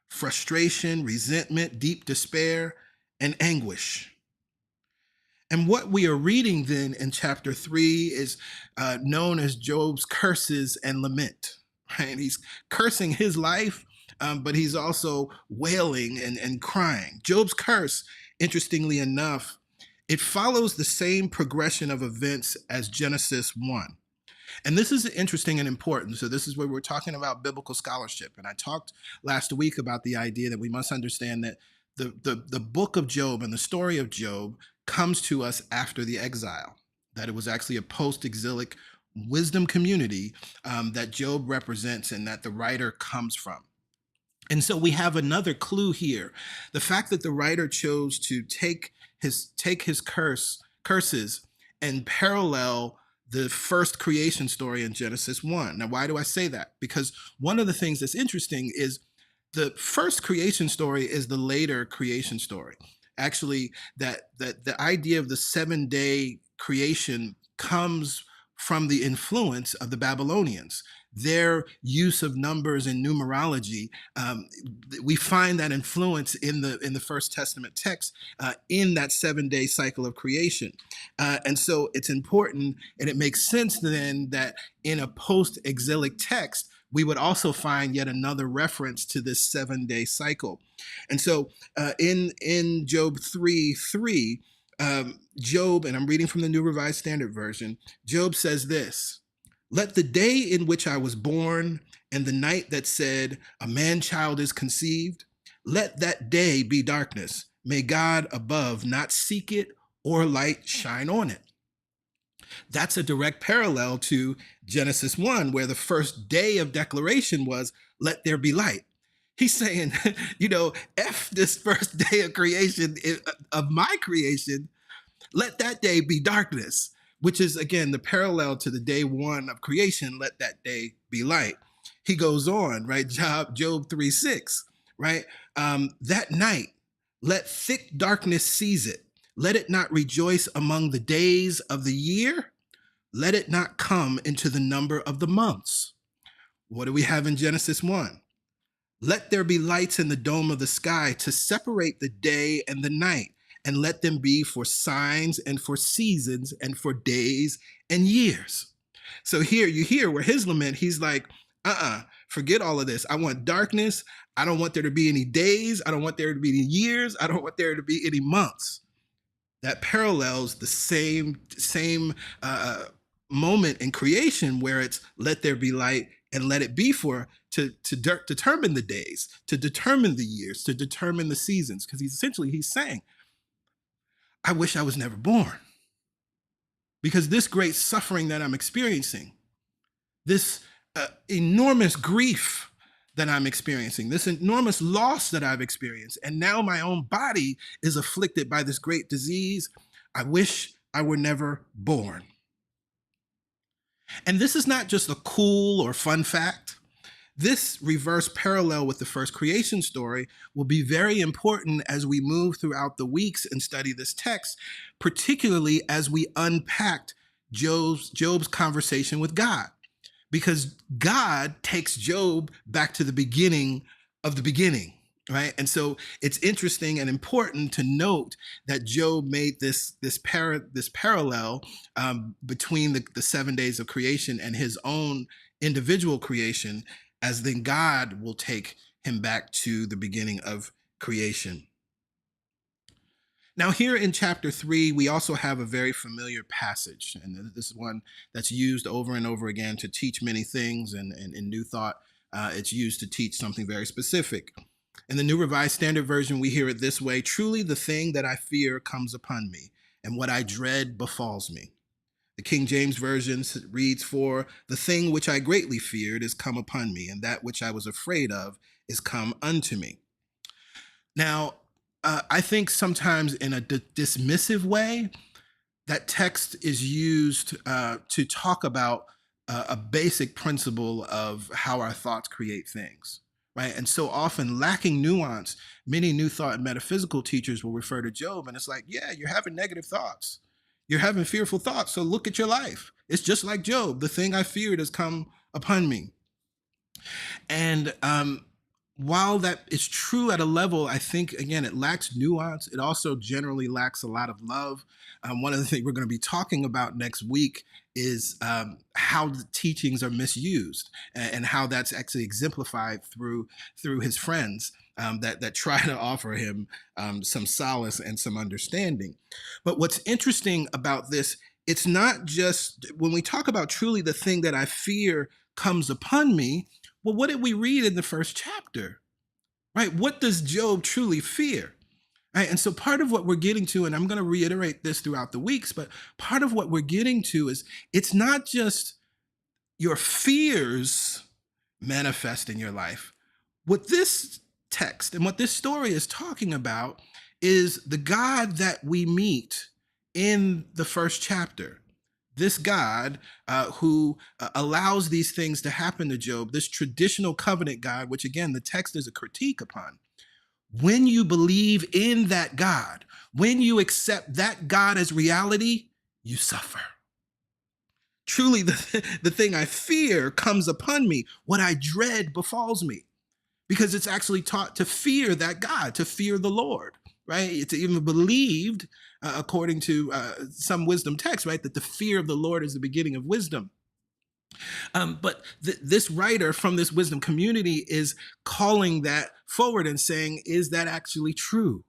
frustration, resentment, deep despair, and anguish. And what we are reading then in chapter 3 is known as Job's curses and lament. Right? He's cursing his life, but he's also wailing and crying. Job's curse, interestingly enough, it follows the same progression of events as Genesis 1. And this is interesting and important. So this is where we're talking about biblical scholarship. And I talked last week about the idea that we must understand that the book of Job and the story of Job comes to us after the exile, that it was actually a post-exilic wisdom community that Job represents and that the writer comes from. And so we have another clue here. The fact that the writer chose to take his curses and parallel the first creation story in Genesis 1. Now, why do I say that? Because one of the things that's interesting is the first creation story is the later creation story. Actually, that the idea of the 7-day creation comes from the influence of the Babylonians. Their use of numbers and numerology, we find that influence in the First Testament text, in that 7-day cycle of creation. And so it's important, and it makes sense then that in a post-exilic text, we would also find yet another reference to this 7-day cycle. And so in Job 3:3, Job, and I'm reading from the New Revised Standard Version, Job says this: "Let the day in which I was born and the night that said, a man child is conceived, let that day be darkness. May God above not seek it or light shine on it." That's a direct parallel to Genesis 1, where the first day of declaration was, let there be light. He's saying, F this first day of creation, of my creation, let that day be darkness, which is, again, the parallel to the day one of creation, let that day be light. He goes on, right? Job 3:6, right? That night, let thick darkness seize it. Let it not rejoice among the days of the year. Let it not come into the number of the months. What do we have in Genesis 1? Let there be lights in the dome of the sky to separate the day and the night, and let them be for signs and for seasons and for days and years. So here you hear where his lament, he's like, forget all of this. I want darkness. I don't want there to be any days. I don't want there to be any years. I don't want there to be any months. That parallels the same moment in creation where it's let there be light and let it be to determine the days, to determine the years, to determine the seasons. Because he's saying, I wish I was never born. Because this great suffering that I'm experiencing, this enormous grief that I'm experiencing, this enormous loss that I've experienced, and now my own body is afflicted by this great disease, I wish I were never born. And this is not just a cool or fun fact. This reverse parallel with the first creation story will be very important as we move throughout the weeks and study this text, particularly as we unpacked Job's conversation with God. Because God takes Job back to the beginning of the beginning, right? And so it's interesting and important to note that Job made this parallel between the 7 days of creation and his own individual creation, as then God will take him back to the beginning of creation. Now, here in chapter 3, we also have a very familiar passage, and this is one that's used over and over again to teach many things, and in New Thought, it's used to teach something very specific. In the New Revised Standard Version, we hear it this way: "Truly the thing that I fear comes upon me, and what I dread befalls me." The King James Version reads, "For the thing which I greatly feared is come upon me, and that which I was afraid of is come unto me." Now, I think sometimes in a dismissive way, that text is used to talk about a basic principle of how our thoughts create things, right? And so often lacking nuance, many New Thought and metaphysical teachers will refer to Job, and it's like, yeah, you're having negative thoughts. You're having fearful thoughts, so look at your life. It's just like Job. The thing I feared has come upon me. And while that is true at a level, I think, again, it lacks nuance. It also generally lacks a lot of love. One of the things we're going to be talking about next week is how the teachings are misused, and how that's actually exemplified through his friends that try to offer him some solace and some understanding. But what's interesting about this, it's not just when we talk about truly the thing that I fear comes upon me. Well, what did we read in the first chapter, right? What does Job truly fear? Right? And so part of what we're getting to, and I'm going to reiterate this throughout the weeks, but part of what we're getting to is it's not just your fears manifest in your life. What this text and what this story is talking about is the God that we meet in the first chapter. This God who allows these things to happen to Job, this traditional covenant God, which again, the text is a critique upon. When you believe in that God, when you accept that God as reality, you suffer. Truly, the thing I fear comes upon me. What I dread befalls me. Because it's actually taught to fear that God, to fear the Lord, right? It's even believed, according to some wisdom texts, right, that the fear of the Lord is the beginning of wisdom. But this writer from this wisdom community is calling that forward and saying, is that actually true?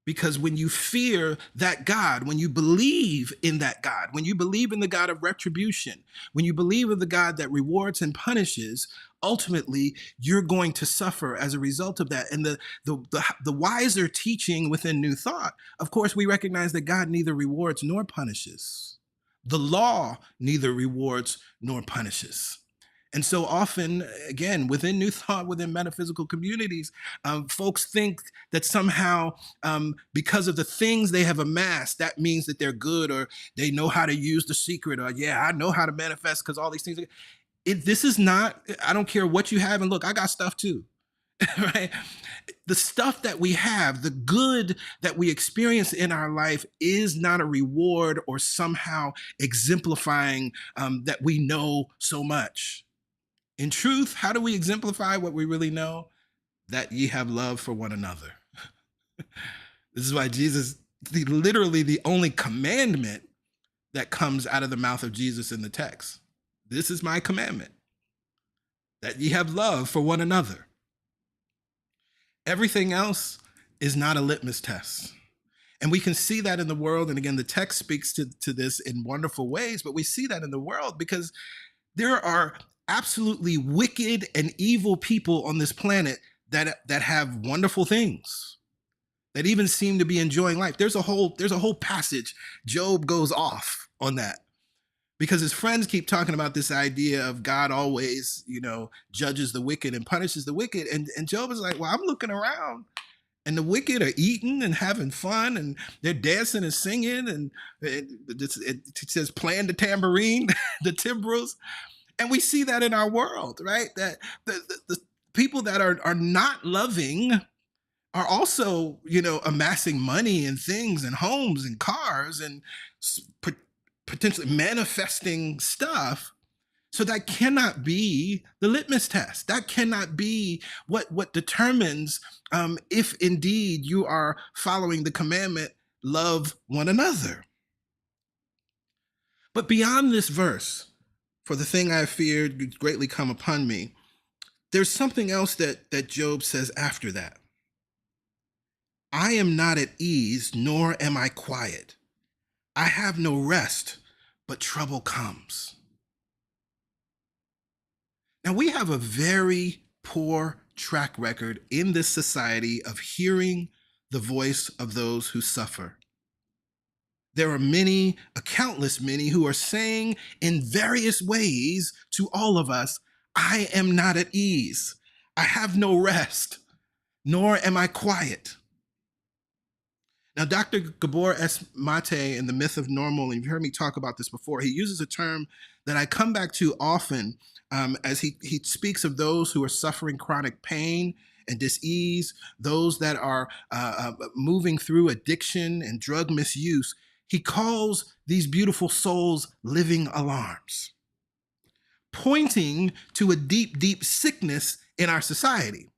Because when you fear that God, when you believe in that God, when you believe in the God of retribution, when you believe in the God that rewards and punishes, ultimately you're going to suffer as a result of that. And the wiser teaching within New Thought, of course, we recognize that God neither rewards nor punishes. The law neither rewards nor punishes. And so often, again, within New Thought, within metaphysical communities, folks think that somehow, because of the things they have amassed, that means that they're good, or they know how to use the secret, or yeah, I know how to manifest because all these things. This is not, I don't care what you have. And look, I got stuff too, right? The stuff that we have, the good that we experience in our life is not a reward or somehow exemplifying that we know so much. In truth, how do we exemplify what we really know? That ye have love for one another. This is why Jesus, literally the only commandment that comes out of the mouth of Jesus in the text. This is my commandment, that ye have love for one another. Everything else is not a litmus test. And we can see that in the world. And again, the text speaks to this in wonderful ways, but we see that in the world because there are absolutely wicked and evil people on this planet that have wonderful things, that even seem to be enjoying life. There's a whole passage. Job goes off on that because his friends keep talking about this idea of God always, judges the wicked and punishes the wicked. And Job is like, well, I'm looking around and the wicked are eating and having fun and they're dancing and singing. And it says playing the tambourine, the timbrels. And we see that in our world, right? That the people that are not loving are also, amassing money and things and homes and cars and potentially manifesting stuff. So that cannot be the litmus test. That cannot be what determines if indeed you are following the commandment, love one another. But beyond this verse, for the thing I feared greatly come upon me, there's something else that Job says after that. I am not at ease, nor am I quiet. I have no rest, but trouble comes. Now, we have a very poor track record in this society of hearing the voice of those who suffer. There are many, countless many, who are saying in various ways to all of us, I am not at ease. I have no rest, nor am I quiet. Now, Dr. Gabor S. Mate in The Myth of Normal, and you've heard me talk about this before, he uses a term that I come back to often as he speaks of those who are suffering chronic pain and dis-ease, those that are moving through addiction and drug misuse. He calls these beautiful souls living alarms, pointing to a deep, deep sickness in our society.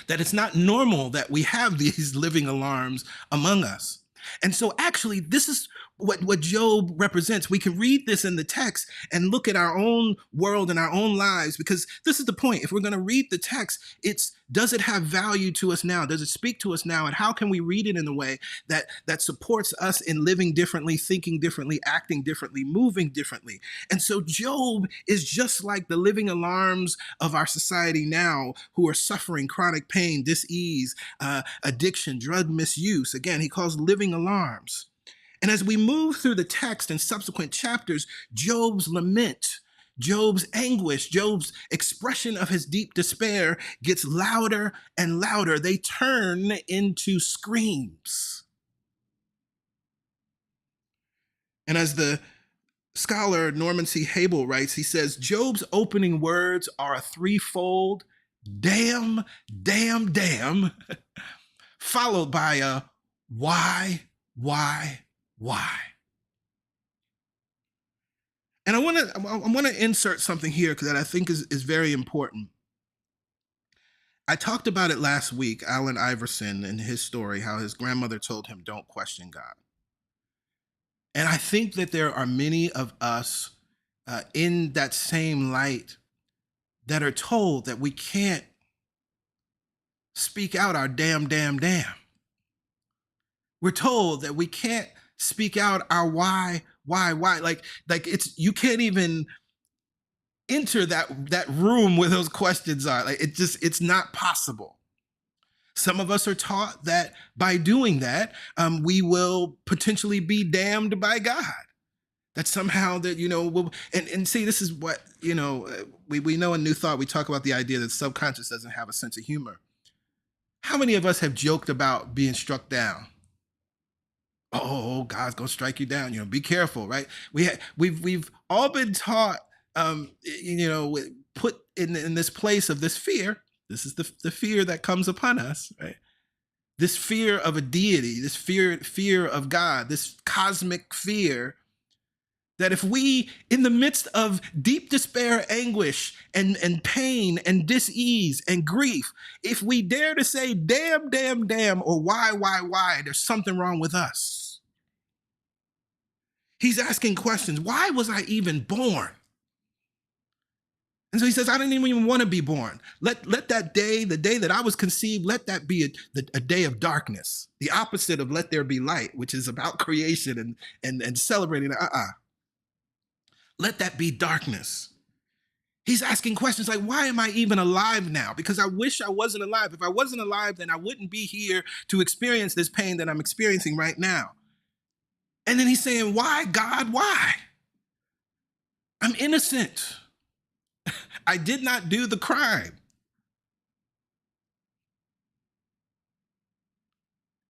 That it's not normal that we have these living alarms among us. And so actually, this is what Job represents. We can read this in the text and look at our own world and our own lives, because this is the point. If we're going to read the text, does it have value to us now? Does it speak to us now? And how can we read it in a way that supports us in living differently, thinking differently, acting differently, moving differently? And so Job is just like the living alarms of our society now, who are suffering chronic pain, dis-ease, addiction, drug misuse. Again, he calls living alarms. And as we move through the text and subsequent chapters, Job's lament, Job's anguish, Job's expression of his deep despair gets louder and louder. They turn into screams. And as the scholar Norman C. Hable writes, he says, Job's opening words are a threefold damn, damn, damn, followed by a why? And I want to insert something here that I think is very important. I talked about it last week, Allen Iverson and his story, how his grandmother told him, don't question God. And I think that there are many of us in that same light that are told that we can't speak out our damn. We're told that we can't speak out our why. Like it's, you can't even enter that room where those questions are. Like it's not possible. Some of us are taught that by doing that, we will potentially be damned by God. That somehow that, and see, this is what, we know in New Thought, we talk about the idea that subconscious doesn't have a sense of humor. How many of us have joked about being struck down? Oh, God's gonna strike you down. Be careful, right? We've all been taught, put in this place of this fear. This is the fear that comes upon us, right? This fear of a deity, this fear of God, this cosmic fear. That if we, in the midst of deep despair, anguish, and pain, and dis-ease, and grief, if we dare to say, damn, or why, there's something wrong with us. He's asking questions. Why was I even born? And so he says, I didn't even want to be born. Let that day, the day that I was conceived, let that be a day of darkness. The opposite of let there be light, which is about creation and celebrating. Let that be darkness. He's asking questions like, why am I even alive now? Because I wish I wasn't alive. If I wasn't alive, then I wouldn't be here to experience this pain that I'm experiencing right now. And then he's saying, why, God, why? I'm innocent. I did not do the crime.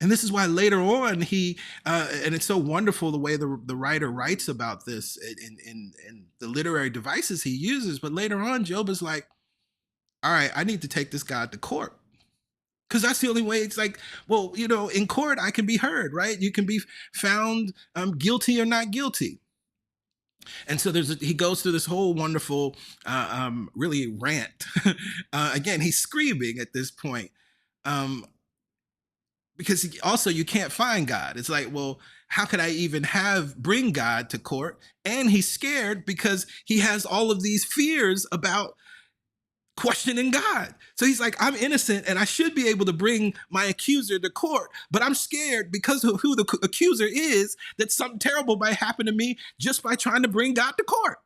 And this is why later on he, and it's so wonderful the way the writer writes about this in the literary devices he uses. But later on, Job is like, all right, I need to take this God to court. Because that's the only way. It's like, well, in court, I can be heard, right? You can be found guilty or not guilty. And so he goes through this whole wonderful, really rant. Again, he's screaming at this point. Because also you can't find God. It's like, well, how could I even bring God to court? And he's scared because he has all of these fears about questioning God. So he's like, I'm innocent and I should be able to bring my accuser to court, but I'm scared because of who the accuser is, that something terrible might happen to me just by trying to bring God to court.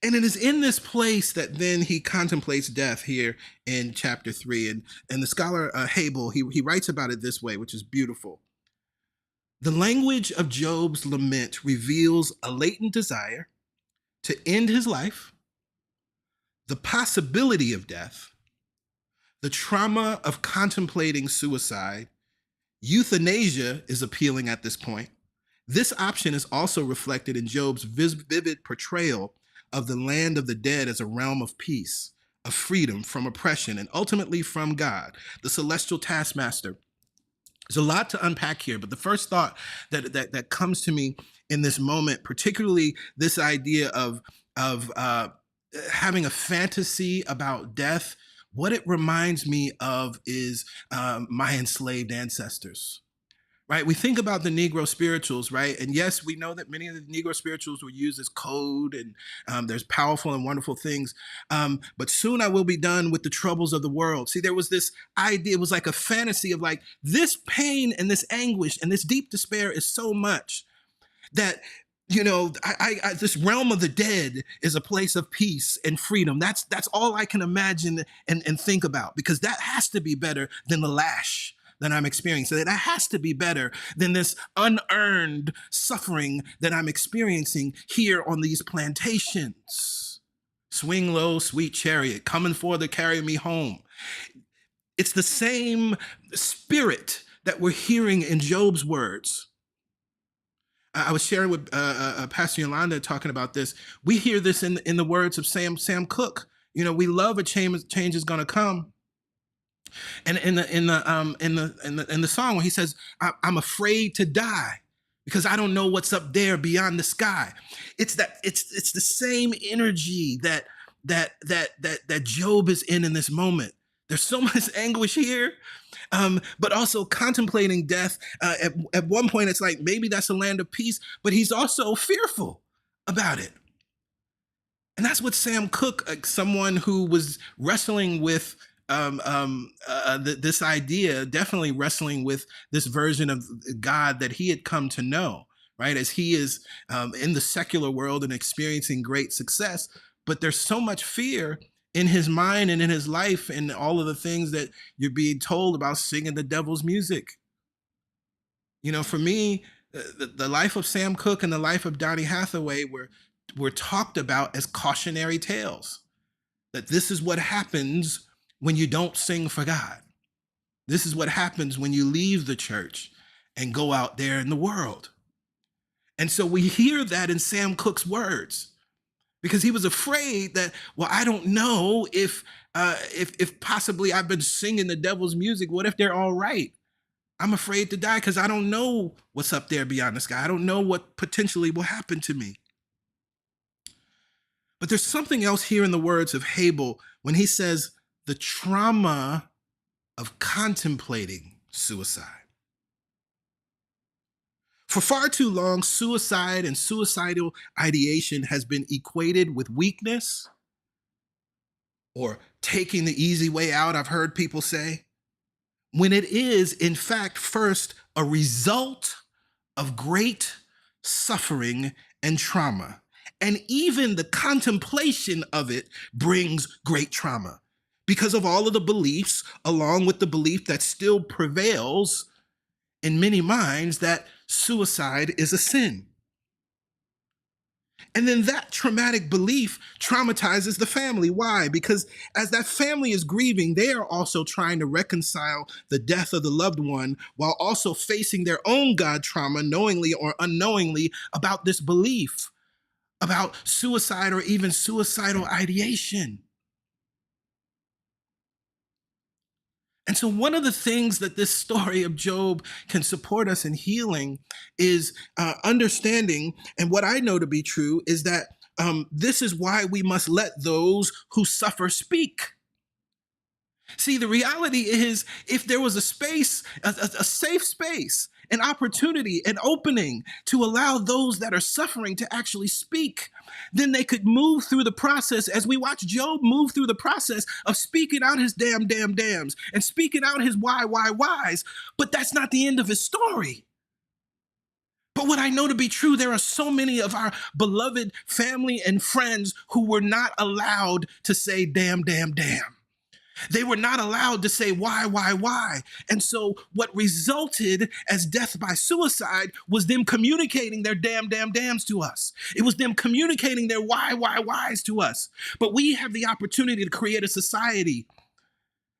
And it is in this place that then he contemplates death here in chapter 3. And the scholar Hable, he writes about it this way, which is beautiful. The language of Job's lament reveals a latent desire to end his life, the possibility of death, the trauma of contemplating suicide. Euthanasia is appealing at this point. This option is also reflected in Job's vivid portrayal of the land of the dead as a realm of peace, of freedom from oppression, and ultimately from God, the celestial taskmaster. There's a lot to unpack here, but the first thought that comes to me in this moment, particularly this idea of having a fantasy about death, what it reminds me of is my enslaved ancestors. Right? We think about the Negro spirituals, right? And yes, we know that many of the Negro spirituals were used as code, and there's powerful and wonderful things. But soon I will be done with the troubles of the world. See, there was this idea, it was like a fantasy of like, this pain and this anguish and this deep despair is so much that, this realm of the dead is a place of peace and freedom. That's all I can imagine and think about, because that has to be better than the lash that I'm experiencing. That has to be better than this unearned suffering that I'm experiencing here on these plantations. Swing low, sweet chariot, coming forth to carry me home. It's the same spirit that we're hearing in Job's words. I was sharing with Pastor Yolanda talking about this. We hear this in the words of Sam Cooke. We love a change is going to come. And in the song where he says, I'm afraid to die. because I don't know what's up there beyond the sky. It's the same energy that Job is in this moment. There's so much anguish here, but also contemplating death. At one point, it's like maybe that's a land of peace, but he's also fearful about it. And that's what Sam Cooke, someone who was wrestling with this idea, definitely wrestling with this version of God that he had come to know, right? As he is in the secular world and experiencing great success, but there's so much fear in his mind and in his life and all of the things that you're being told about singing the devil's music. You know, for me, the life of Sam Cooke and the life of Donny Hathaway were talked about as cautionary tales. That this is what happens when you don't sing for God. This is what happens when you leave the church and go out there in the world. And so we hear that in Sam Cooke's words, because he was afraid that, well, I don't know if possibly I've been singing the devil's music. What if they're all right? I'm afraid to die because I don't know what's up there beyond the sky. I don't know what potentially will happen to me. But there's something else here in the words of Hebel when he says the trauma of contemplating suicide. For far too long, suicide and suicidal ideation has been equated with weakness or taking the easy way out, I've heard people say, when it is, in fact, first a result of great suffering and trauma. And even the contemplation of it brings great trauma because of all of the beliefs, along with the belief that still prevails in many minds that suicide is a sin. And then that traumatic belief traumatizes the family. Why? Because as that family is grieving, they are also trying to reconcile the death of the loved one while also facing their own God trauma, knowingly or unknowingly, about this belief, about suicide or even suicidal ideation. And so one of the things that this story of Job can support us in healing is understanding, and what I know to be true is that this is why we must let those who suffer speak. See, the reality is if there was a space, a safe space, an opportunity, an opening to allow those that are suffering to actually speak, then they could move through the process as we watch Job move through the process of speaking out his dams and speaking out his whys. But that's not the end of his story. But what I know to be true, there are so many of our beloved family and friends who were not allowed to say damn. They were not allowed to say why. And so what resulted as death by suicide was them communicating their dams to us. It was them communicating their whys to us. But we have the opportunity to create a society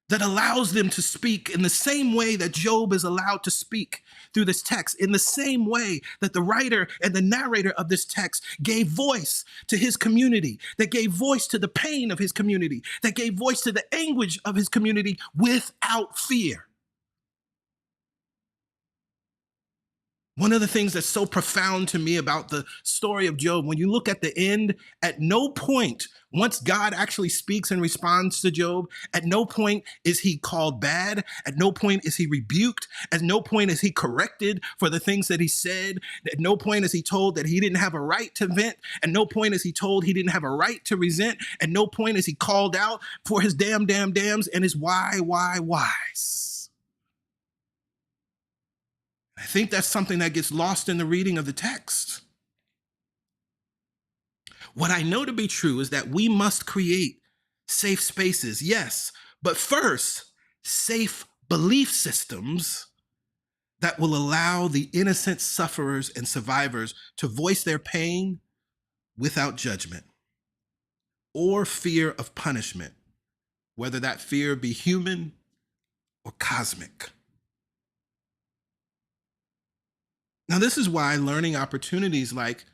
that allows them to speak in the same way that Job is allowed to speak through this text, in the same way that the writer and the narrator of this text gave voice to his community, that gave voice to the pain of his community, that gave voice to the anguish of his community without fear. One of the things that's so profound to me about the story of Job, when you look at the end, at no point, once God actually speaks and responds to Job, at no point is he called bad. At no point is he rebuked. At no point is he corrected for the things that he said. At no point is he told that he didn't have a right to vent. At no point is he told he didn't have a right to resent. At no point is he called out for his dams and his whys. I think that's something that gets lost in the reading of the text. What I know to be true is that we must create safe spaces, yes, but first, safe belief systems that will allow the innocent sufferers and survivors to voice their pain without judgment or fear of punishment, whether that fear be human or cosmic. Now, this is why learning opportunities like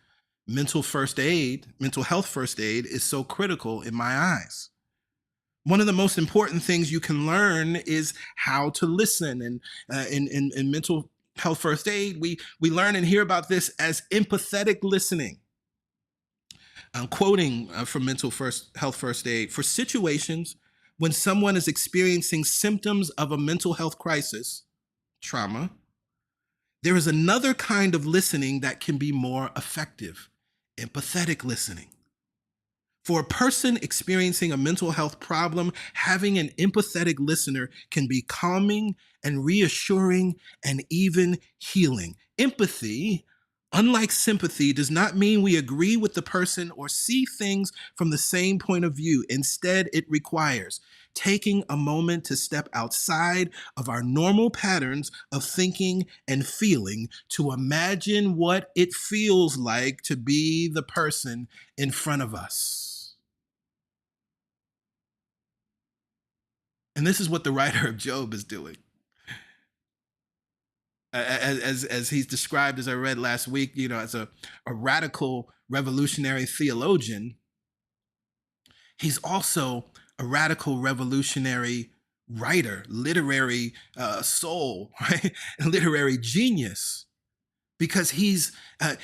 mental health first aid is so critical in my eyes. One of the most important things you can learn is how to listen and in mental health first aid, we learn and hear about this as empathetic listening. I'm quoting from health first aid. For situations when someone is experiencing symptoms of a mental health crisis, trauma, there is another kind of listening that can be more effective: empathetic listening. For a person experiencing a mental health problem, having an empathetic listener can be calming and reassuring and even healing. Empathy, unlike sympathy, does not mean we agree with the person or see things from the same point of view. Instead, it requires taking a moment to step outside of our normal patterns of thinking and feeling to imagine what it feels like to be the person in front of us. And this is what the writer of Job is doing. As he's described, as I read last week, as a radical revolutionary theologian, he's also a radical revolutionary writer, literary soul, right? Literary genius, because he had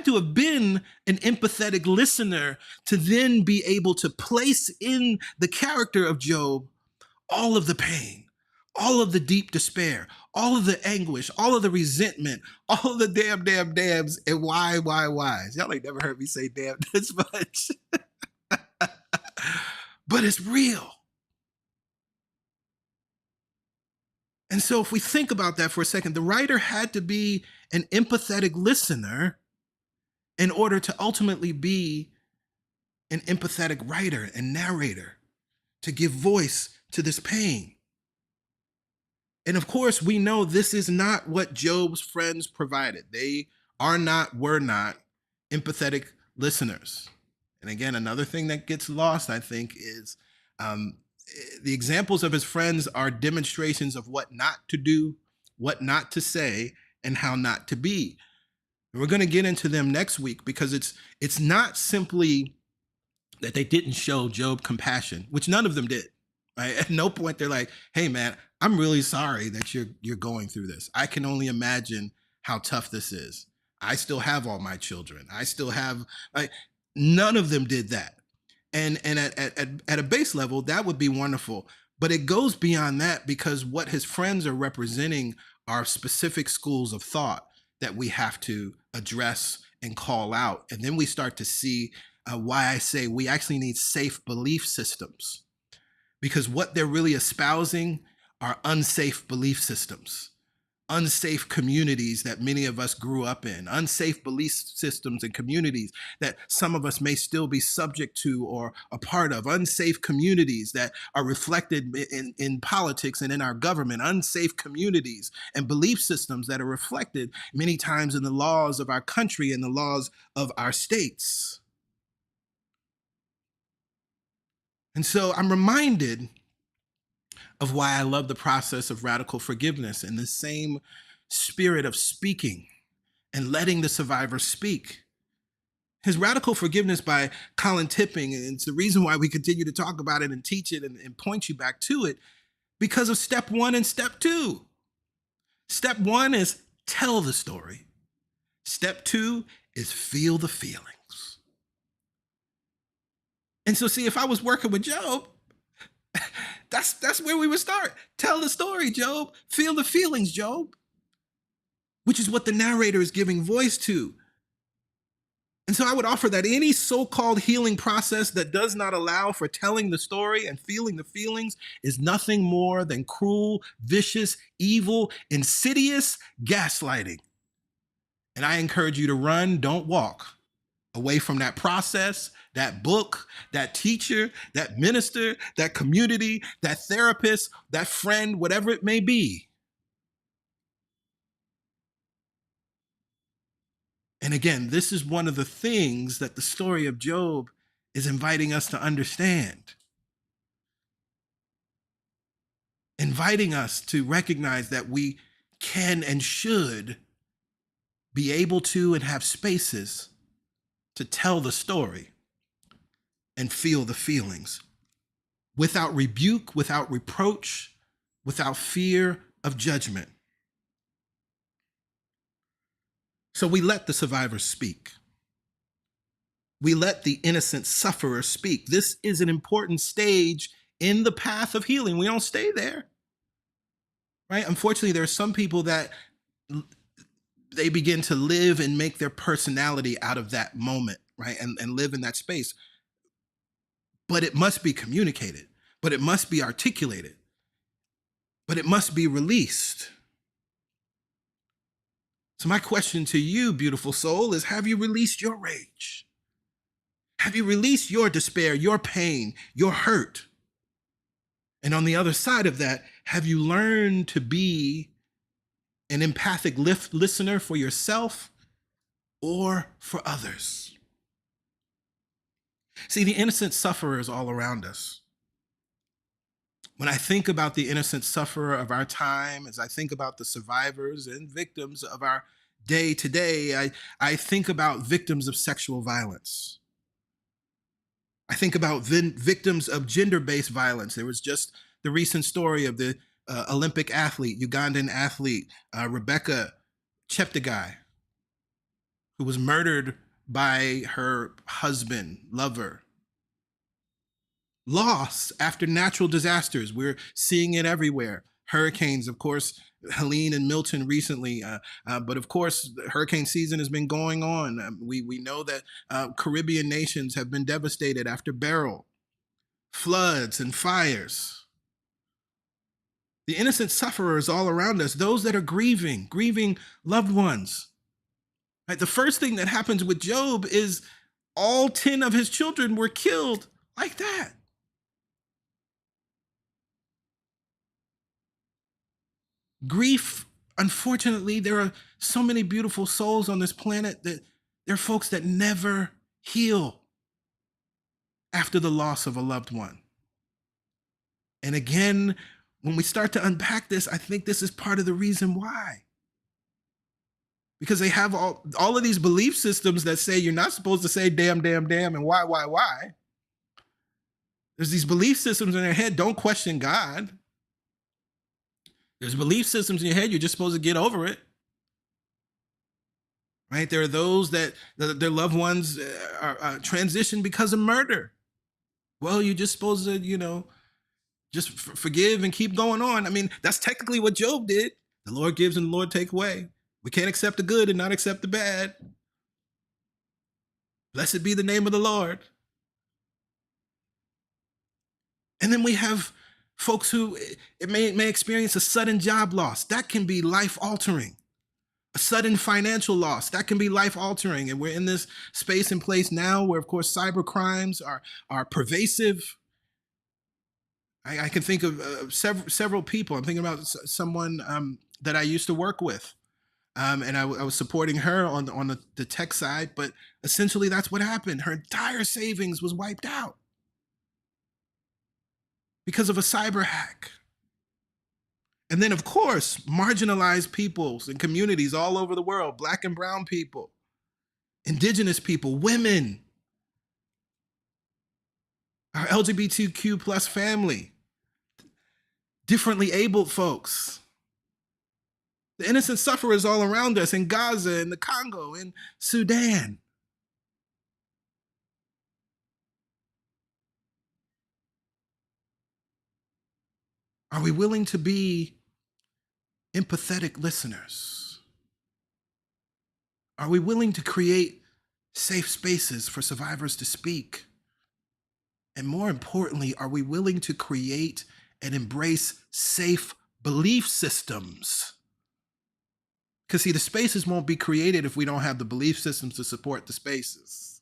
to have been an empathetic listener to then be able to place in the character of Job all of the pain, all of the deep despair, all of the anguish, all of the resentment, all of the damns, and whys. Y'all ain't never heard me say damn this much. But it's real. And so if we think about that for a second, the writer had to be an empathetic listener in order to ultimately be an empathetic writer and narrator, to give voice to this pain. And of course, we know this is not what Job's friends provided. They were not empathetic listeners. And again, another thing that gets lost, I think, is the examples of his friends are demonstrations of what not to do, what not to say, and how not to be. And we're going to get into them next week, because it's not simply that they didn't show Job compassion, which none of them did. Right? At no point they're like, "Hey, man, I'm really sorry that you're going through this. I can only imagine how tough this is. I still have all my children. I still have." None of them did that. And at a base level, that would be wonderful. But it goes beyond that, because what his friends are representing are specific schools of thought that we have to address and call out. And then we start to see why I say we actually need safe belief systems, because what they're really espousing are unsafe belief systems, unsafe communities that many of us grew up in, unsafe belief systems and communities that some of us may still be subject to or a part of, unsafe communities that are reflected in politics and in our government, unsafe communities and belief systems that are reflected many times in the laws of our country and the laws of our states. And so I'm reminded of why I love the process of radical forgiveness, in the same spirit of speaking and letting the survivor speak. His Radical Forgiveness by Colin Tipping, and it's the reason why we continue to talk about it and teach it and point you back to it, because of step 1 and step 2. Step 1 is tell the story. Step 2 is feel the feelings. And so, see, if I was working with Job, that's where we would start. Tell the story, Job. Feel the feelings, Job. Which is what the narrator is giving voice to. And so I would offer that any so-called healing process that does not allow for telling the story and feeling the feelings is nothing more than cruel, vicious, evil, insidious gaslighting. And I encourage you to run, don't walk, away from that process, that book, that teacher, that minister, that community, that therapist, that friend, whatever it may be. And again, this is one of the things that the story of Job is inviting us to understand. Inviting us to recognize that we can and should be able to and have spaces to tell the story and feel the feelings without rebuke, without reproach, without fear of judgment. So we let the survivors speak. We let the innocent sufferer speak. This is an important stage in the path of healing. We don't stay there, right? Unfortunately, there are some people that they begin to live and make their personality out of that moment, right? And live in that space. But it must be communicated, but it must be articulated, but it must be released. So my question to you, beautiful soul, is have you released your rage? Have you released your despair, your pain, your hurt? And on the other side of that, have you learned to be an empathic listener for yourself or for others? See, the innocent sufferer is all around us. When I think about the innocent sufferer of our time, as I think about the survivors and victims of our day to day, I think about victims of sexual violence. I think about victims of gender-based violence. There was just the recent story of the Olympic athlete, Ugandan athlete, Rebecca Cheptegei, who was murdered by her husband, lover. Loss after natural disasters. We're seeing it everywhere. Hurricanes, of course, Helene and Milton recently, but of course, hurricane season has been going on. We know that Caribbean nations have been devastated after Beryl, floods and fires. The innocent sufferers all around us, those that are grieving loved ones. Right? The first thing that happens with Job is all 10 of his children were killed like that. Grief, unfortunately, there are so many beautiful souls on this planet that there are folks that never heal after the loss of a loved one. And again, when we start to unpack this, I think this is part of the reason why. Because they have all of these belief systems that say you're not supposed to say damn, and why. There's these belief systems in their head, don't question God. There's belief systems in your head, you're just supposed to get over it. Right? There are those that their loved ones are transitioned because of murder. Well, you're just supposed to, just forgive and keep going on. I mean, that's technically what Job did. The Lord gives and the Lord take away. We can't accept the good and not accept the bad. Blessed be the name of the Lord. And then we have folks who may experience a sudden job loss. That can be life-altering. A sudden financial loss, that can be life-altering. And we're in this space and place now where, of course, cyber crimes are pervasive. I can think of several people. I'm thinking about someone that I used to work with. And I was supporting her on the tech side. But essentially, that's what happened. Her entire savings was wiped out because of a cyber hack. And then, of course, marginalized peoples and communities all over the world, Black and brown people, indigenous people, women, our LGBTQ plus family, differently abled folks, the innocent sufferers all around us in Gaza, in the Congo, in Sudan. Are we willing to be empathetic listeners? Are we willing to create safe spaces for survivors to speak? And more importantly, are we willing to create and embrace safe belief systems? Because see, the spaces won't be created if we don't have the belief systems to support the spaces.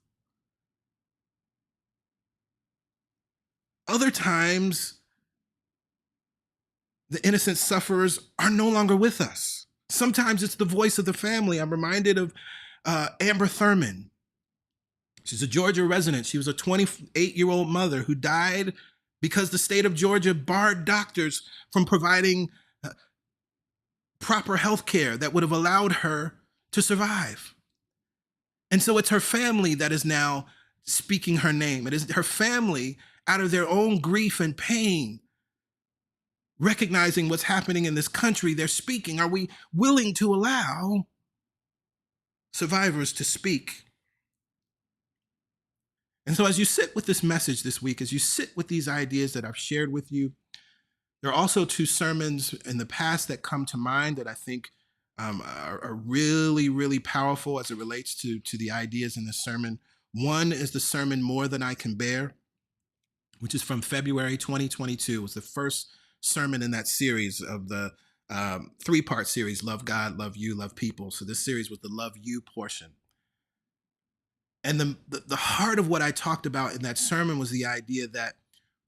Other times, the innocent sufferers are no longer with us. Sometimes it's the voice of the family. I'm reminded of Amber Thurman. She's a Georgia resident. She was a 28-year-old mother who died because the state of Georgia barred doctors from providing proper health care that would have allowed her to survive. And so it's her family that is now speaking her name. It is her family, out of their own grief and pain, recognizing what's happening in this country, they're speaking. Are we willing to allow survivors to speak. And so as you sit with this message this week, as you sit with these ideas that I've shared with you, there are also two sermons in the past that come to mind that I think are really, really powerful as it relates to the ideas in this sermon. One is the sermon More Than I Can Bear, which is from February 2022. It was the first sermon in that series of the three-part series, Love God, Love You, Love People. So this series was the Love You portion. And the heart of what I talked about in that sermon was the idea that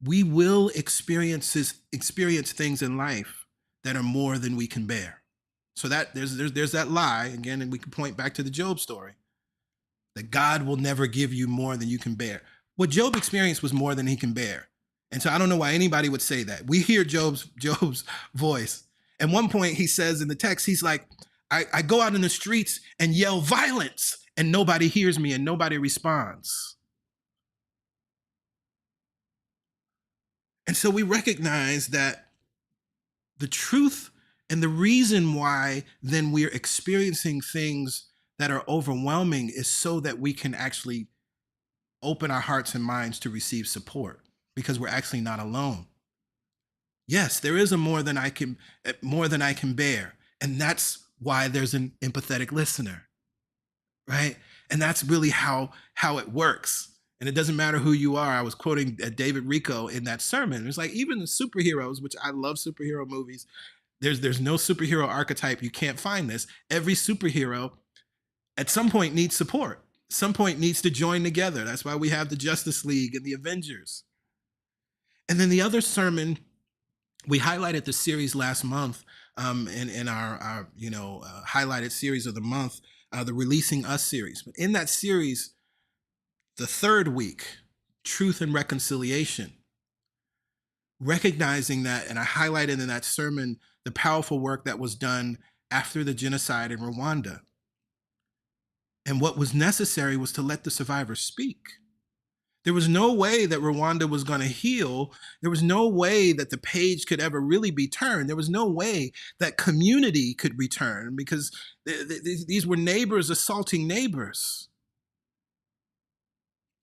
we will experience things in life that are more than we can bear. So that there's that lie again, and we can point back to the Job story that God will never give you more than you can bear. What Job experienced was more than he can bear, and so I don't know why anybody would say that. We hear Job's voice. At one point, he says in the text, he's like, I go out in the streets and yell violence, and nobody hears me and nobody responds. And so we recognize that the truth and the reason why then we're experiencing things that are overwhelming is so that we can actually open our hearts and minds to receive support, because we're actually not alone. Yes, there is a more than I can bear. And that's why there's an empathetic listener, right? And that's really how it works. And it doesn't matter who you are. I was quoting David Rico in that sermon. It's like even the superheroes, which I love superhero movies, there's no superhero archetype. You can't find this. Every superhero at some point needs support. Some point needs to join together. That's why we have the Justice League and the Avengers. And then the other sermon, we highlighted the series last month in our highlighted series of the month, the Releasing Us series. But in that series, the third week, Truth and Reconciliation, recognizing that, and I highlighted in that sermon the powerful work that was done after the genocide in Rwanda. And what was necessary was to let the survivors speak. There was no way that Rwanda was going to heal. There was no way that the page could ever really be turned. There was no way that community could return, because these were neighbors assaulting neighbors.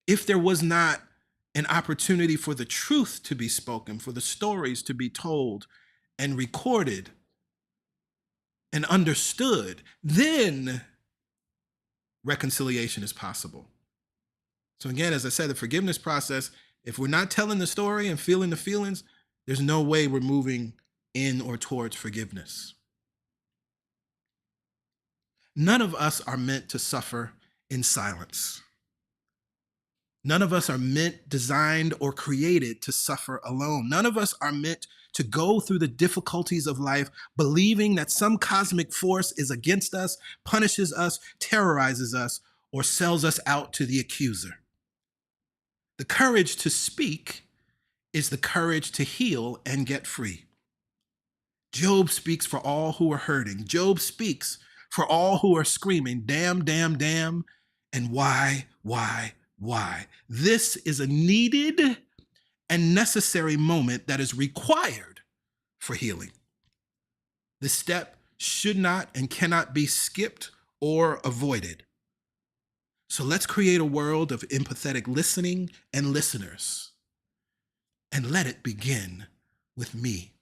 If there was not an opportunity for the truth to be spoken, for the stories to be told and recorded and understood, then reconciliation is possible. So again, as I said, the forgiveness process, if we're not telling the story and feeling the feelings, there's no way we're moving in or towards forgiveness. None of us are meant to suffer in silence. None of us are meant, designed, or created to suffer alone. None of us are meant to go through the difficulties of life believing that some cosmic force is against us, punishes us, terrorizes us, or sells us out to the accuser. The courage to speak is the courage to heal and get free. Job speaks for all who are hurting. Job speaks for all who are screaming, damn, damn, damn, and why? This is a needed and necessary moment that is required for healing. This step should not and cannot be skipped or avoided. So let's create a world of empathetic listening and listeners, and let it begin with me.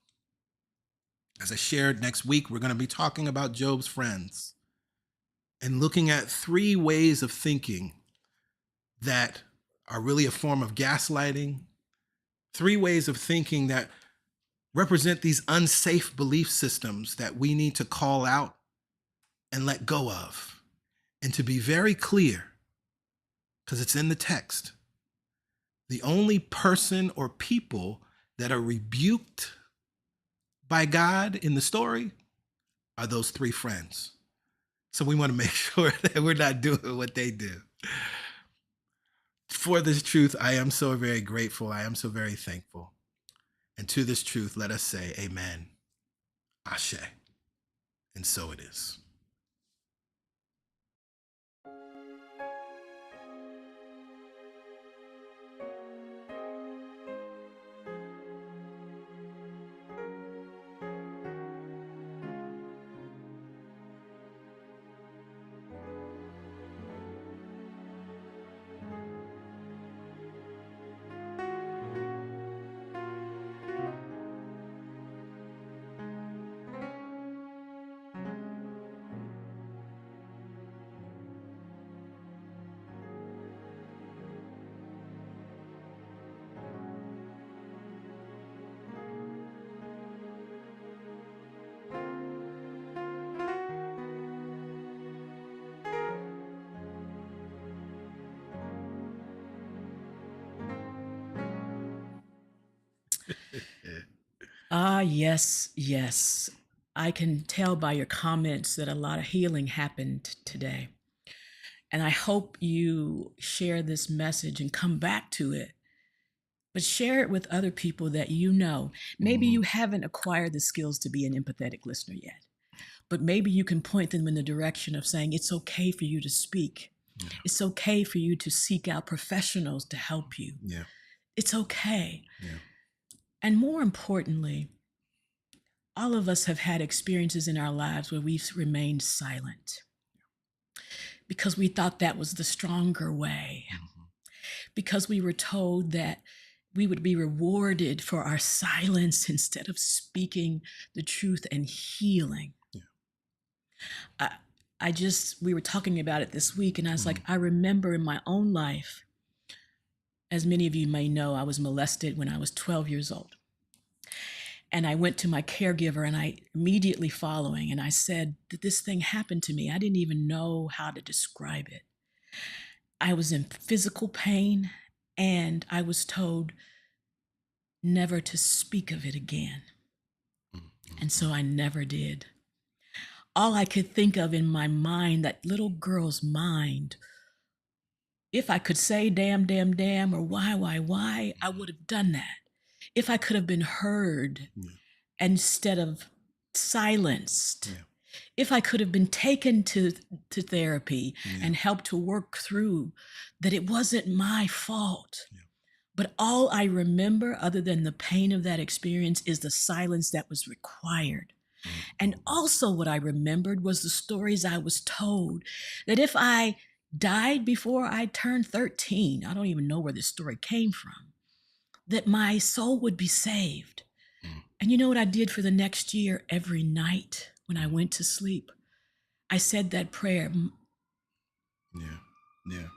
As I shared, next week, we're going to be talking about Job's friends and looking at 3 ways of thinking that are really a form of gaslighting, 3 ways of thinking that represent these unsafe belief systems that we need to call out and let go of. And to be very clear, because it's in the text, the only person or people that are rebuked by God in the story are those 3 friends. So we want to make sure that we're not doing what they do. For this truth, I am so very grateful. I am so very thankful. And to this truth, let us say amen, ashe, and so it is. Ah, yes, yes. I can tell by your comments that a lot of healing happened today. And I hope you share this message and come back to it, but share it with other people that you know. Maybe Mhm. you haven't acquired the skills to be an empathetic listener yet, but maybe you can point them in the direction of saying it's okay for you to speak. Yeah. It's okay for you to seek out professionals to help you. Yeah. It's okay. Yeah. And more importantly, all of us have had experiences in our lives where we've remained silent because we thought that was the stronger way, Mhm. because we were told that we would be rewarded for our silence instead of speaking the truth and healing. Yeah. I, we were talking about it this week, and I was like, Mhm. I remember in my own life, as many of you may know, I was molested when I was 12 years old. And I went to my caregiver and I immediately following, and I said that this thing happened to me. I didn't even know how to describe it. I was in physical pain, and I was told never to speak of it again. And Mhm. so I never did. All I could think of in my mind, that little girl's mind, if I could say damn, damn, damn, or why, I would have done that. If I could have been heard Yeah. instead of silenced, Yeah. if I could have been taken to therapy Yeah. and helped to work through that it wasn't my fault. Yeah. But all I remember, other than the pain of that experience, is the silence that was required. And Mhm. also, what I remembered was the stories I was told that if I died before I turned 13, I don't even know where this story came from, that my soul would be saved. Mhm. And you know what I did for the next year every night when I went to sleep? I said that prayer. Yeah. Yeah.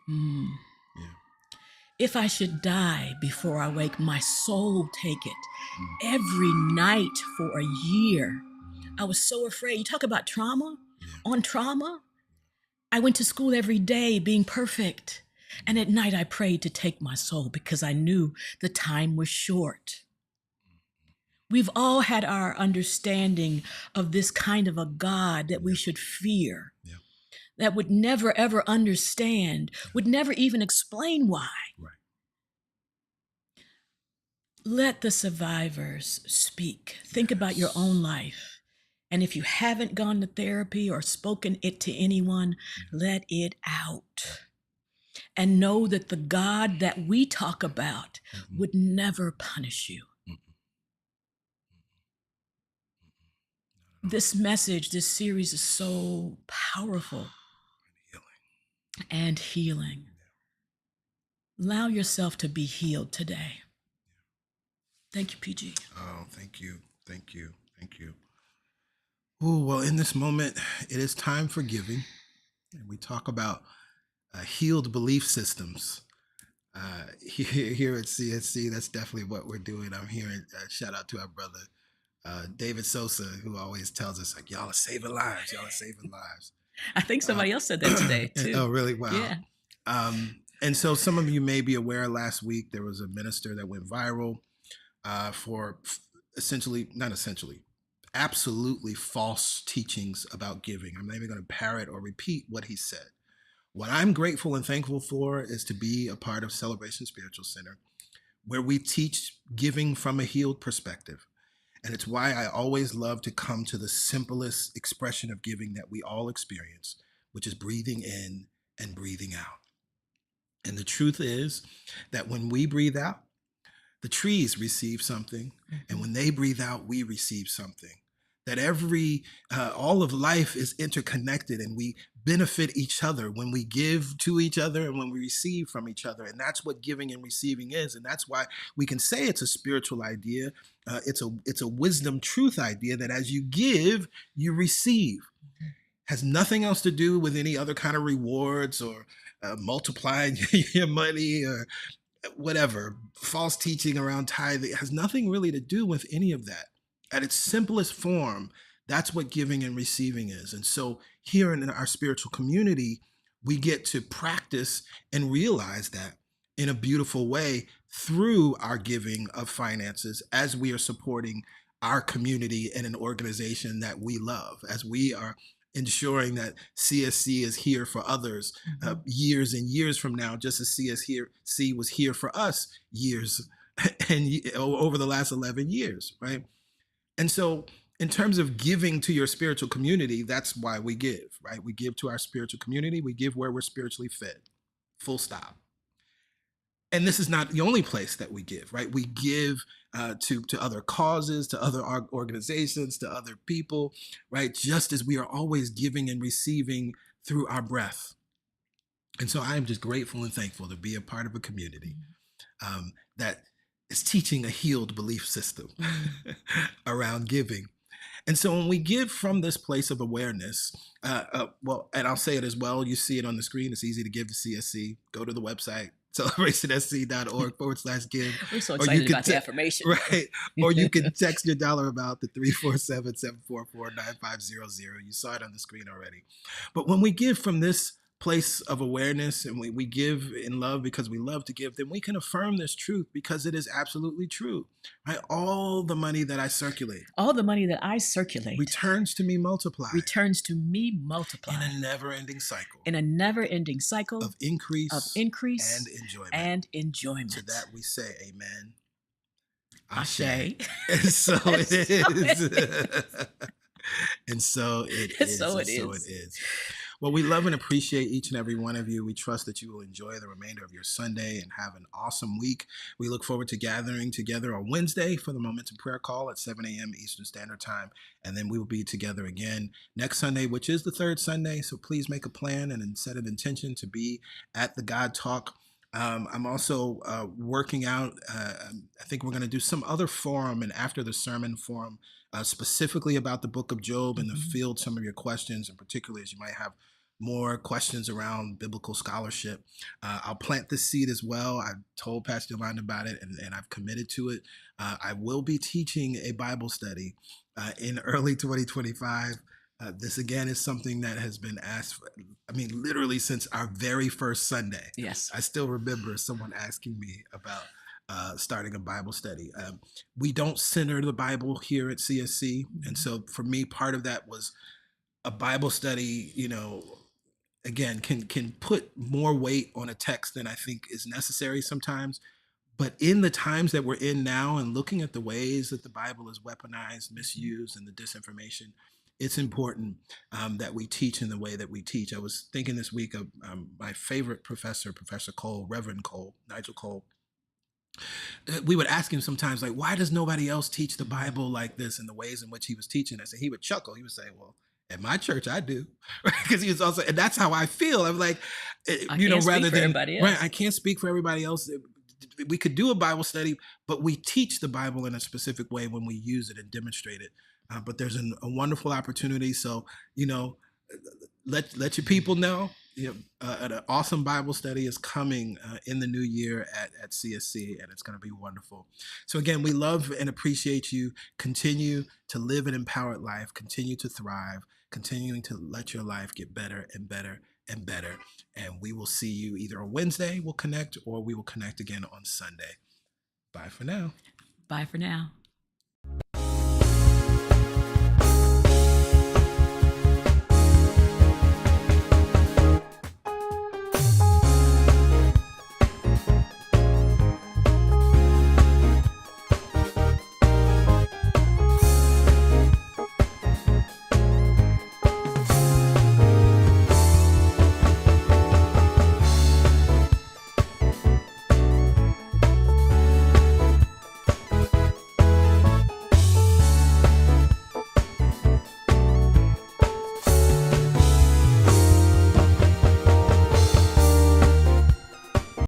Mm. Yeah. If I should die before I wake, my soul take it. Mm. Every night for a year, I was so afraid. You talk about trauma Yeah. on trauma. I went to school every day being perfect. And at night, I prayed to take my soul because I knew the time was short. We've all had our understanding of this kind of a God that we Yeah. should fear, Yeah. that would never ever understand, would never even explain why. Right. Let the survivors speak. Think about your Yes. own life. And if you haven't gone to therapy or spoken it to anyone, Yeah. let it out. And know that the God that we talk about Mhm. would never punish you. Mhm. Not at all. This message, this series is so powerful Healing. and healing. Allow yourself to be healed today. Thank you, PG. Oh, thank you. Thank you. Thank you. Oh, well, in this moment, it is time for giving. And we talk about healed belief systems. Here at CSC, that's definitely what we're doing. I'm hearing shout out to our brother, David Sosa, who always tells us, like, y'all are saving lives. Y'all are saving lives. I think somebody else said that today, too. Oh, really? Wow. Yeah. And so some of you may be aware last week there was a minister that went viral for absolutely false teachings about giving. I'm not even going to parrot or repeat what he said. What I'm grateful and thankful for is to be a part of Celebration Spiritual Center, where we teach giving from a healed perspective. And it's why I always love to come to the simplest expression of giving that we all experience, which is breathing in and breathing out. And the truth is that when we breathe out, the trees receive something, and when they breathe out, we receive something. That all of life is interconnected, and we benefit each other when we give to each other and when we receive from each other. And that's what giving and receiving is. And that's why we can say it's a spiritual idea. It's a wisdom truth idea that as you give, you receive. Has nothing else to do with any other kind of rewards or multiplying your money or whatever, false teaching around tithing. It has nothing really to do with any of that. At its simplest form, that's what giving and receiving is. And so here in our spiritual community, we get to practice and realize that in a beautiful way through our giving of finances as we are supporting our community and an organization that we love, as we are ensuring that CSC is here for others years and years from now, just as CSC was here for us years and over the last 11 years, right? And so, in terms of giving to your spiritual community, that's why we give, right? We give to our spiritual community. We give where we're spiritually fed, full stop. And this is not the only place that we give, right? We give to other causes, to other organizations, to other people, right? Just as we are always giving and receiving through our breath. And so I am just grateful and thankful to be a part of a community that is teaching a healed belief system around giving. And so when we give from this place of awareness, well, and I'll say it as well, you see it on the screen. It's easy to give to CSC. Go to the website, celebrationsc.org/give. We're so excited about the affirmation. Right. Or you can text your dollar amount to 347-744-9500. You saw it on the screen already. But when we give from this place of awareness and we give in love because we love to give, then we can affirm this truth because it is absolutely true. Right? All the money that I circulate returns to me multiplied. In a never-ending cycle. Of increase and enjoyment. To that we say amen. Ashe. And so it is. And so it is. Well, we love and appreciate each and every one of you. We trust that you will enjoy the remainder of your Sunday and have an awesome week. We look forward to gathering together on Wednesday for the Momentum Prayer Call at 7 a.m. Eastern Standard Time. And then we will be together again next Sunday, which is the third Sunday. So please make a plan and set an intention to be at the God Talk. I'm also working out, I think we're going to do some other forum and after the sermon forum, specifically about the book of Job and to field some of your questions, and particularly as you might have more questions around biblical scholarship. I'll plant this seed as well. I've told Pastor Yolanda about it and I've committed to it. I will be teaching a Bible study in early 2025. This again is something that has been asked for, literally since our very first Sunday. Yes. I still remember someone asking me about starting a Bible study. We don't center the Bible here at CSC. And so for me, part of that was a Bible study, again, can put more weight on a text than I think is necessary sometimes. But in the times that we're in now and looking at the ways that the Bible is weaponized, misused, and the disinformation, it's important that we teach in the way that we teach. I was thinking this week of my favorite professor, Professor Cole, Reverend Cole, Nigel Cole. We would ask him sometimes, like, why does nobody else teach the Bible like this in the ways in which he was teaching us? And he would chuckle. He would say, well, at my church, I do. Because he was also, and that's how I feel. I'm like, rather than, right, I can't speak for everybody else. We could do a Bible study, but we teach the Bible in a specific way when we use it and demonstrate it. But there's a wonderful opportunity. So, let your people know. An awesome Bible study is coming in the new year at CSC, and it's going to be wonderful. So again, we love and appreciate you. Continue to live an empowered life. Continue to thrive. Continuing to let your life get better and better and better. And we will see you either on Wednesday, we'll connect, or we will connect again on Sunday. Bye for now. Bye for now.